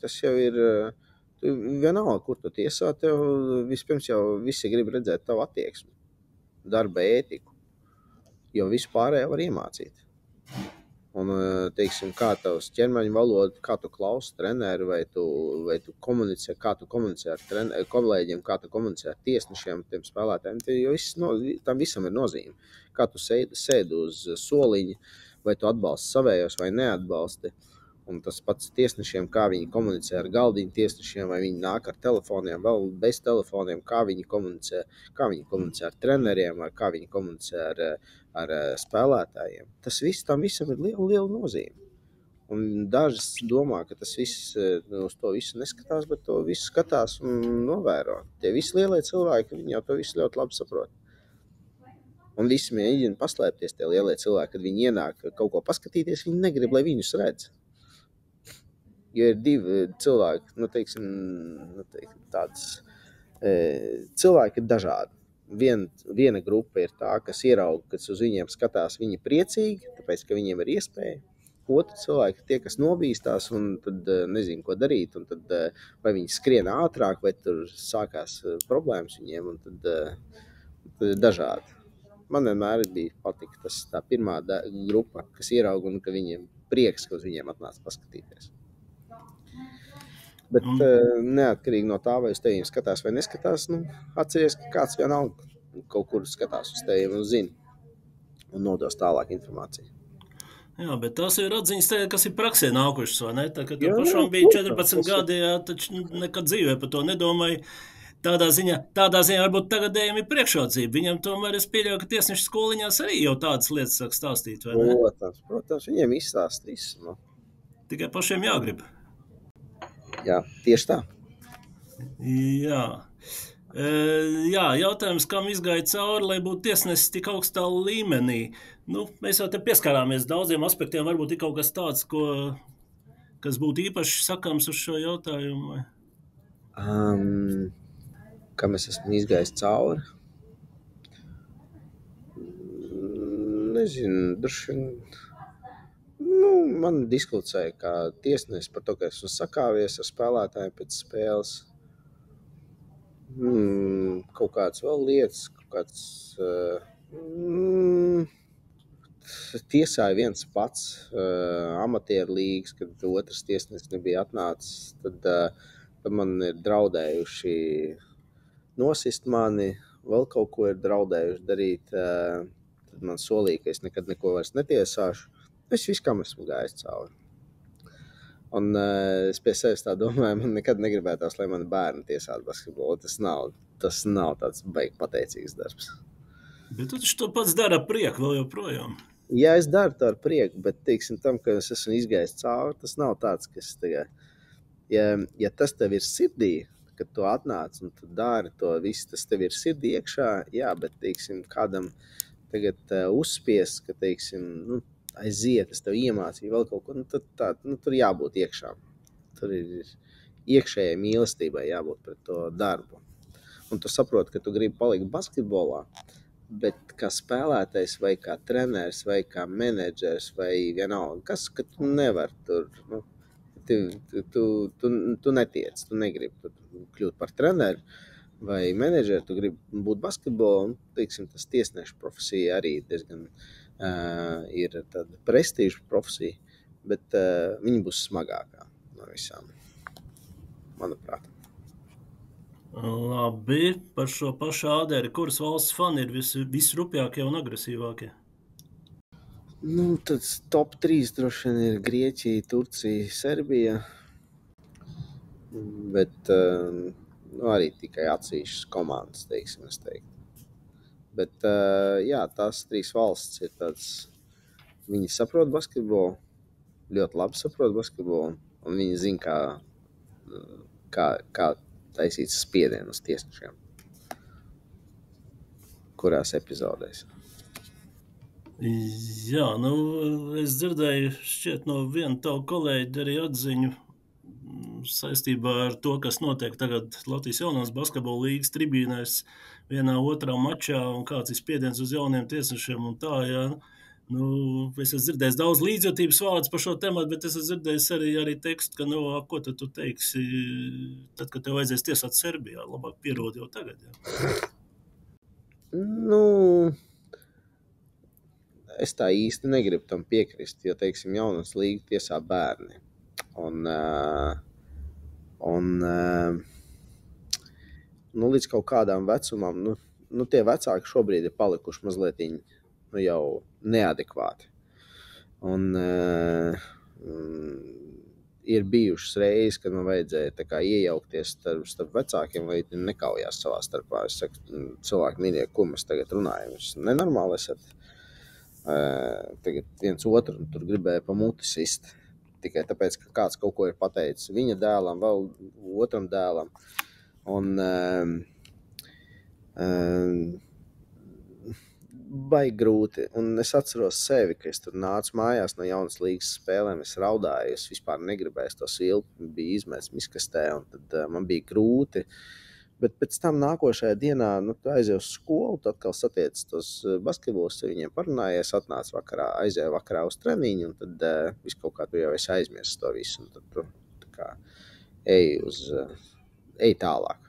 Tas jau ir vienalga, kur tu tiesā, tev vispirms jau visi grib redzēt tavu attieksmi, darba ētiku, jo visu pārējo var iemācīt. Un, teiksim, kā tavs ķermeņa valoda, kā tu klausi treneri, vai tu komunicē, kā tu komunicē ar kolēģiem, kā tu komunicē ar tiesnešiem, tiem spēlētājiem, jo tam visam ir nozīme. Kā tu sēdi uz soliņa, vai tu atbalsti savējos vai neatbalsti. Un tas pats tiesnešiem, kā viņi komunicē ar galdiņu tiesnešiem, vai viņi nāk ar telefoniem, vēl bez telefoniem, kā viņi komunicē ar treneriem, kā viņi komunicē ar spēlētājiem. Tas viss, tam visam ir liela nozīme. Un dažas domā, ka tas viss uz to visu neskatās, bet to visu skatās un novēro. Tie visi lielie cilvēki, viņi jau to visu ļoti labi saprot. Un visi mēģina paslēpties tie lielie cilvēki, kad viņi ienāk kaut ko paskatīties, viņi negrib, lai viņus redz. Jo ir divi cilvēki, teiksim, tāds cilvēki ir dažādi. Viena grupa ir tā, kas ierauga, kas uz viņiem skatās, viņi priecīgi, tāpēc, ka viņiem ir iespēja. Otru cilvēki tie, kas nobīstās un tad nezinu, ko darīt, un tad vai viņi skrien ātrāk, vai tur sākās problēmas viņiem, un tad dažādi. Man vienmēr bija patika tā pirmā grupa, kas ierauga un ka viņiem prieks, ka uz viņiem atnāca paskatīties. Bet neatkarīgi no tā, vai uz tevīm skatās vai neskatās, atceries, ka kāds vienalga kaut kur skatās uz tevīm un zina un nodos tālāk informāciju. Jā, bet tās ir atziņas, kas ir praksē nākušas, vai ne? Tā, kad tev pašam bija 14 gadi, taču nekad dzīvē par to nedomāju. Tādā ziņā varbūt tagadējiem ir priekšrocība. Viņam tomēr es pieļauju, ka tiesnešu skoliņās arī jau tādas lietas sāk stāstīt, vai ne? Protams, viņiem izstāstīs. Tikai pašiem jāgrib. Jā, tieši tā. Jā. Jā, jautājums, kam izgāja cauri, lai būtu tiesnesis tik augstā līmenī. Mēs jau te pieskarāmies daudziem aspektiem, varbūt ir kaut kas tāds, kas būtu īpaši sakāms uz šo jautājumu. Kam es esmu izgājis cauri? Nezinu, droši vien. Man diskutēja kā tiesnesis par to, ka esmu sakāvies ar spēlētājiem pēc spēles. Kaut kādas vēl lietas, tiesāja viens pats amatieru līgas, kad otrs tiesnesis nebija atnācis, tad man ir draudējuši nosist mani, vēl kaut ko ir draudējuši darīt, tad man solīja, ka es nekad neko vairs netiesāšu. Es viskam esmu gājis cauri. Un es pie sevis tā domāju, man nekad negribētos, lai mani bērni tiesātu basketbolu. Tas nav tāds baigi pateicīgs darbs. Bet tu taču to pats dari ar prieku vēl joprojām. Jā, es daru to ar prieku, bet teiksim tam, ka es esmu izgājis cauri, tas nav tāds, kas tagad, ja tas tev ir sirdī, kad tu atnāc un tu dari to visu, tas tev ir sirdī iekšā, jā, bet teiksim, kādam tagad uzspies, ka teiksim, aiziet, es tev iemācīju vēl kaut ko, tur jābūt iekšā. Tur ir iekšējai mīlestībai jābūt pret to darbu. Un tu saproti, ka tu gribi palikt basketbolā, bet kā spēlētājs vai kā treneris vai kā menedžers vai vienalga, ka tu nevari tur, tu netiec, tu negribi kļūt par treneri vai menedžeri, tu gribi būt basketbolā, un, teiksim, tas tiesnešu profesija arī diezgan ir tāda prestīža profesija, bet viņa būs smagākā no visām, manuprāt. Labi, par šo pašu āderi, kuras valsts fani ir visrupjākie un agresīvākie? Tad top 3 droši vien ir Grieķija, Turcija, Serbija, bet arī tikai atsevišķas komandas, teiksim, es teiktu. Bet, jā, tās 3 valsts ir tāds, viņi saprot basketbolu, ļoti labi saprot basketbolu, un viņi zina, kā taisīt spiedienu uz tiesnešiem, kurās epizodēs. Jā, es dzirdēju šķiet no viena tavu kolēģi arī atziņu saistībā ar to, kas notiek tagad Latvijas jaunās basketbola līgas tribīnēs vienā otrā mačā un kāds ir spiediens uz jauniem tiesnešiem un tā, jā. Es esmu dzirdējis daudz līdzjūtības vārdus par šo tematu, bet es esmu dzirdējis arī tekstu, ka, ko tad tu teiksi, tad, kad tev vajadzēs tiesāt Serbijā, labāk pierod jau tagad, jā. Es tā īsti negribu tam piekrist, jo, teiksim, jaunās līga tiesā bērni. Un līdz kaut kādām vecumam, tie vecāki šobrīd ir palikuši mazliet jau neadekvāti. Un ir bijušas reizes, kad man vajadzēja tā kā iejaukties starp vecākiem, vai nekaujās savā starpā. Es saku, cilvēki mīļie, ko mēs tagad runājam? Jūs nenormāli esat. Tagad viens otru tur gribēja pa muti sist. Tikai tāpēc, ka kāds kaut ko ir pateicis viņa dēlam, vēl otram dēlam. Un baigi grūti. Un es atceros sevi, ka es tur nācu mājās no jaunas līgas spēlēm, es raudāju, es vispār negribēju to svilpi, bija izmēs miskastē, un tad man bija grūti. Bet pēc tam nākošajā dienā, tu aizēju uz skolu, tu atkal satiec tos basketbolus, ar viņiem parunājies, atnācu vakarā, aizēju vakarā uz treniņu, un tad visu kaut kā tu jau esi aizmirsis to visu, un tad tu tā kā ej tālāk.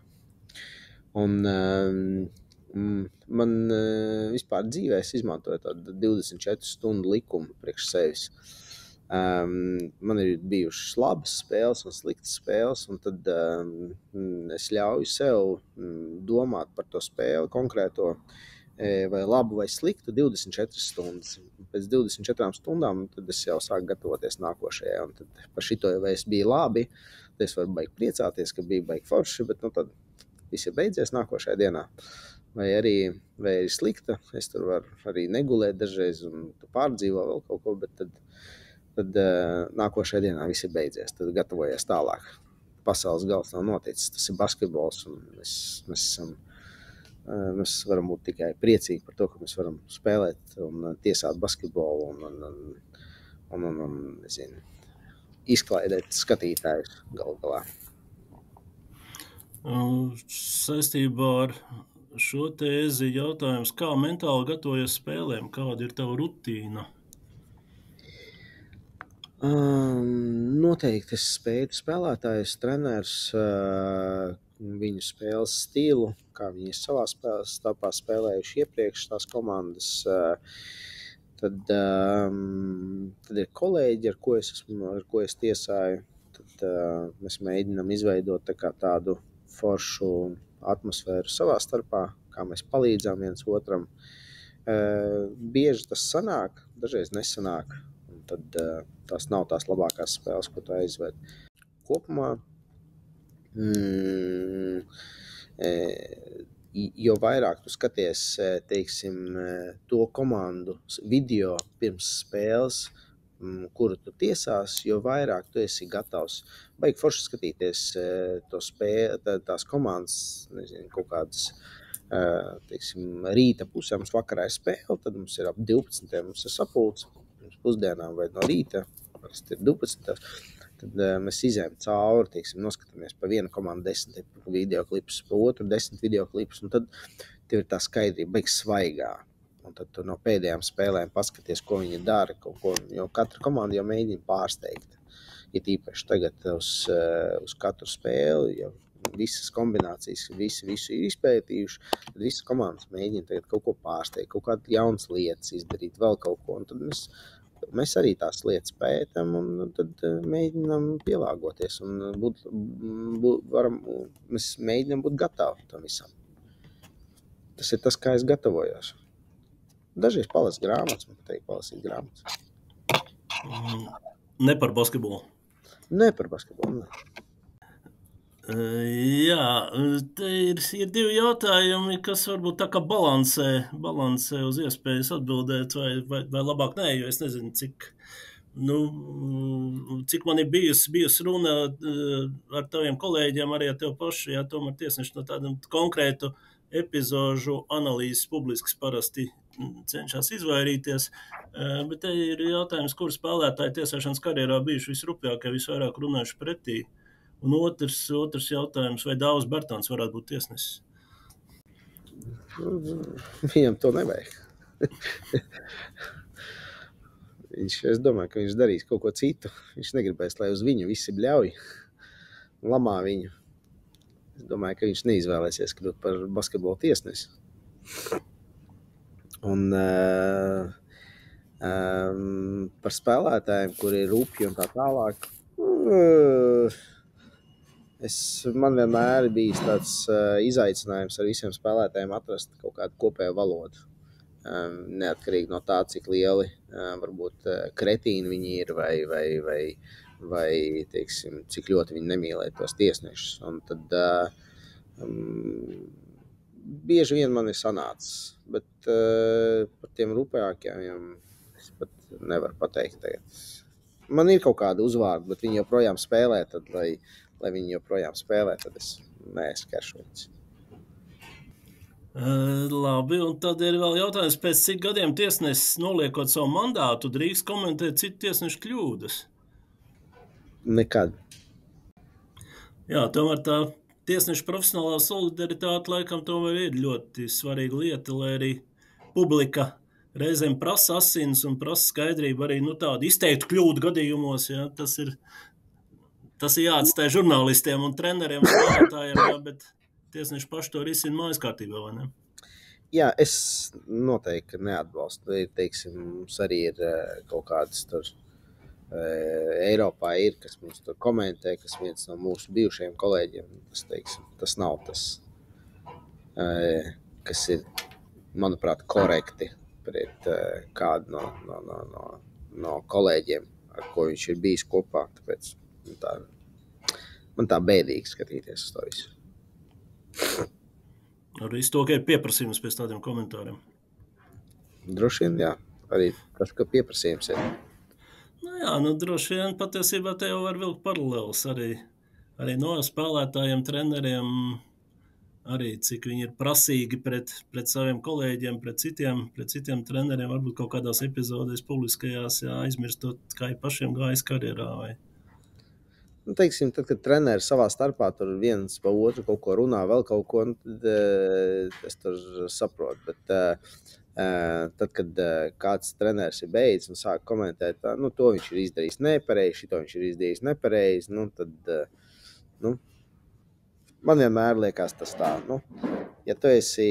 Un man vispār dzīvē es izmantoju tādu 24 stundu likumu priekš sevis. Man ir bijušas labas spēles un sliktas spēles, un tad es ļauju sev domāt par to spēli konkrēto, vai labu vai sliktu 24 stundas. Pēc 24 stundām tad es jau sāku gatavoties nākošajai, un tad par šito, vai es biju labi, tad es varu baigi priecāties, ka bija baigi forši, bet tad viss ir beidzies nākošajā dienā. Vai arī slikta, es tur varu arī negulēt dažreiz, un tu pārdzīvo vēl kaut ko, bet tad nākošajā dienā viss ir beidzies, tad gatavojies tālāk. Pasaules gals nav noticis, tas ir basketbols, un mēs varam būt tikai priecīgi par to, ka mēs varam spēlēt un tiesāt basketbolu un nezinu, izklaidēt skatītājus galu galā. Saistībā ar šo tēzi jautājums, kā mentāli gatavojies spēlēm, kāda ir tava rutīna? Noteikti es spēju spēlētājus, treneris, viņu spēles stilu, kā viņi savā starpā spēlējuši iepriekš tās komandas. Tad ir kolēģi, ar ko es tiesāju. Tad mēs mēģinām izveidot tādu foršu atmosfēru savā starpā, kā mēs palīdzām viens otram. Bieži tas sanāk, dažreiz nesanāk. Tad tās nav tās labākās spēles, ko tu aizved. Kopumā, jo vairāk tu skaties, teiksim, to komandu video pirms spēles, kuru tu tiesās, jo vairāk tu esi gatavs. Baigi forši skatīties to tās komandas, nezinu, kaut kādas, teiksim, rīta pusē mums vakarā ir spēle, tad mums ir ap 12. mums ir sapulce. Pusdienām vai no rīta, parasti ir 12. Tad mēs izējām cauri, teiksim, noskatāmies pa vienu komandu 10 videoklipus, pa otru 10 videoklipus, un tad tev ir tā skaidrība, baigi svaigā. Un tad tu no pēdējām spēlēm paskaties, ko viņi dara, jo katra komanda jau mēģina pārsteigt. Ir īpaši tagad uz katru spēli, jo visas kombinācijas, visu ir izpētījuši, tad visas komandas mēģina tagad kaut ko pārsteigt, kaut kādas jaunas lietas izdarīt, vēl kaut ko, un tad mēs arī tās lietas pētam, un tad mēģinām pielāgoties, un mēs mēģinām būt gatavi tam visam. Tas ir tas, kā es gatavojos. Dažreiz palas grāmatas, man pateikt palasīt grāmatas. Ne par basketbolu? Ne par basketbolu, ne. Jā, te ir divi jautājumi, kas varbūt tā kā balansē uz iespējas atbildēt, vai labāk nē, jo es nezinu, cik man ir bijusi runa ar taviem kolēģiem, arī ar tev pašu, jā, tomēr tiesneši no tādam konkrētu epizožu analīzes publiskas parasti cenšas izvairīties, bet te ir jautājums, kur spēlētāji tiesāšanas karjerā bijuši visrupjākie, visvairāk runājuši pretī. Un otrs jautājums, vai Dāvis Bertāns varētu būt tiesnesis? Viņam to nevajag. Es domāju, ka viņš darīs kaut ko citu. Viņš negribēs, lai uz viņu visi bļauj, lamā viņu. Es domāju, ka viņš neizvēlēsies kļūt par basketbolu tiesnesi. Un par spēlētājiem, kuri ir rupji un tā tālāk, man vienmēr ir bijis tāds izaicinājums ar visiem spēlētājiem atrast kaut kādu kopēju valodu. neatkarīgi no tā, cik lieli varbūt kretīni viņi ir vai teiksim, cik ļoti viņi nemīlē tos tiesnešus. Un tad bieži vien man ir sanācis, bet par tiem rupējākiem es pat nevaru pateikt tagad. Man ir kaut kāda uzvārda, bet viņi joprojām spēlē, tad, lai viņi joprojām spēlē, tad es neeskaršu viņus. Labi, un tad ir vēl jautājums, pēc cik gadiem tiesnesis noliekot savu mandātu drīkst komentēt citu tiesnešu kļūdas? Nekad. Jā, tomēr tā tiesnešu profesionālā solidaritāte laikam tomēr ir ļoti svarīga lieta, lai arī publika reizēm prasa asins un prasa skaidrību arī tādu izteiktu kļūdu gadījumos. Ja? Tas ir jāatstāj žurnālistiem un treneriem un spēlētājiem, ja? Bet tiesneši paši to risina mājas kārtībā, vai ne? Jā, es noteikti neatbalstu. Teiksim, mums arī ir kaut kādas tur Eiropā ir, kas mums tur komentē, kas viens no mūsu bijušajiem kolēģiem, tas nav tas, kas ir, manuprāt, korekti pret kādu no kolēģiem, ar ko viņš ir bijis kopā. Tāpēc man tā bēdīgi skatīties uz to visu. Arī to, ka ir pieprasījums pēc tādiem komentāriem. Droši vien, jā. Arī tas, ka pieprasījums ir. Jā, droši vien patiesībā te jau var vilkt paralēlus arī no spēlētājiem, treneriem, arī cik viņi ir prasīgi pret saviem kolēģiem, pret citiem treneriem, varbūt kaut kādās epizodēs publiskajās, aizmirstot, kā ir pašiem gājis karjerā vai... Teiksim, tad, kad treneri savā starpā tur viens pa otru kaut ko runā, vēl kaut ko, tad es tur saprotu. Bet tad, kad kāds treneris ir beidzis un sāk komentēt, to viņš ir izdarījis nepareizi, šito viņš ir izdarījis nepareizi, tad man vienmēr liekas tas tā. Ja tu esi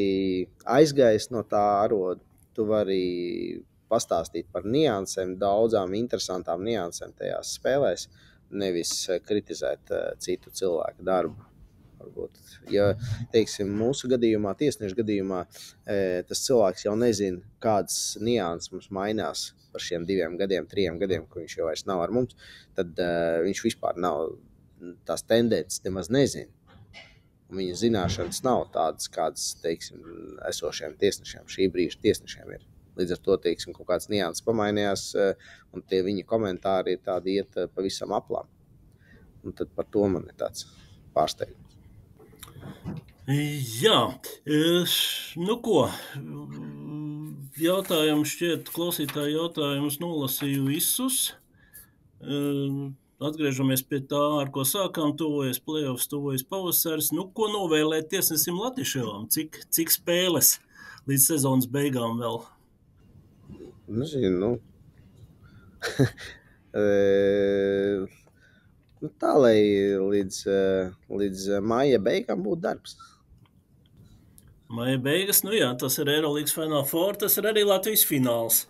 aizgājis no tā arodu, tu vari pastāstīt par niansēm, daudzām interesantām niansēm tajās spēlēs, nevis kritizēt citu cilvēku darbu. Varbūt. Ja, teiksim, mūsu gadījumā, tiesnešu gadījumā, tas cilvēks jau nezina, kādas nianses mums mainās par šiem 2 gadiem, 3 gadiem, ko viņš jau vairs nav ar mums, tad viņš vispār nav tās tendences nemaz nezina. Un viņa zināšanas nav tādas, kādas, teiksim, esošiem tiesnešiem, šī brīža tiesnešiem ir. Līdz ar to, teiksim, kaut kāds nianses pamainījās, un tie viņa komentāri ir tādi iet pavisam aplām. Un tad par to man ir tāds pārsteigums. Jā, ko? Jautājums šķiet, klausītāju jautājumus nolasīju visus. Atgriežamies pie tā, ar ko sākām, tuvojas playoffs, tuvojas pavasaris. Ko novēlēt tiesnesim Latiševam? Cik spēles līdz sezonas beigām vēl? Nezinu, tā, lai līdz māja beigām būtu darbs. Māja beigas, jā, tas ir Eurolīgas Final Four, tas ir arī Latvijas fināls.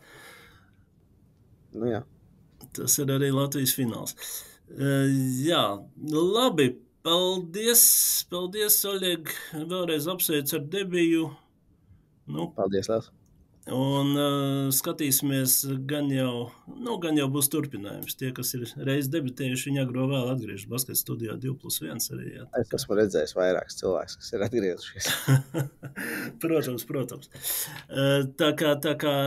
Jā. Tas ir arī Latvijas fināls. Jā, labi, paldies, Oļeg, vēlreiz apsveicu ar debiju. Paldies, Lēls. Un skatīsimies, gan jau būs turpinājums. Tie, kas ir reiz debitējuši, viņi agro vēl atgriežas basketa studijā 2+1 arī. Jā. Es esmu redzējis vairākus cilvēkus, kas ir atgriezušies. Protams. Tā kā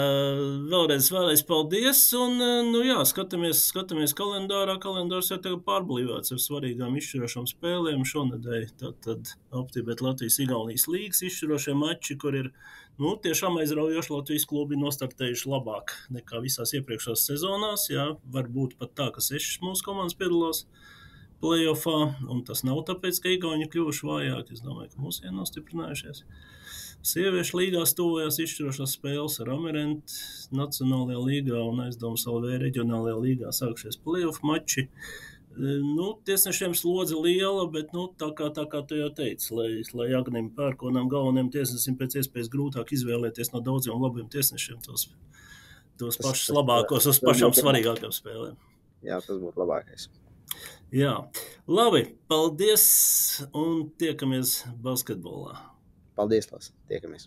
vēlreiz paldies. Un, skatāmies kalendārā. Kalendārs ir tagad pārblīvēts ar svarīgām izšķirošām spēlēm šonedēļ. Tad Optibet Latvijas-Igaunijas līgas izšķirošie mači, kur ir tiešām aizraujoši Latvijas klubi nostartējuši labāk nekā visās iepriekšās sezonās. Jā, varbūt pat tā, ka 6 mūsu komandas piedalās playoffā, un tas nav tāpēc, ka Igauņi kļuvuši vājāki. Es domāju, ka mūsu nostiprinājušies. Sieviešu līgās tuvojās izšķirošās spēles ar Amerentu Nacionālajā līgā un Aizdomas LV reģionālajā līgā sākušies playoff mači. Tiesnešiem slodze liela, bet tā kā tu jau teici, lai Agnim Pērkonam galvenajam tiesnesim pēc iespējas grūtāk izvēlēties no daudziem labiem tiesnešiem tos pašus labākos uz pašām svarīgākām spēlēm. Jā, tas būtu labākais. Jā, labi, paldies un tiekamies basketbolā. Paldies, Lās, tiekamies.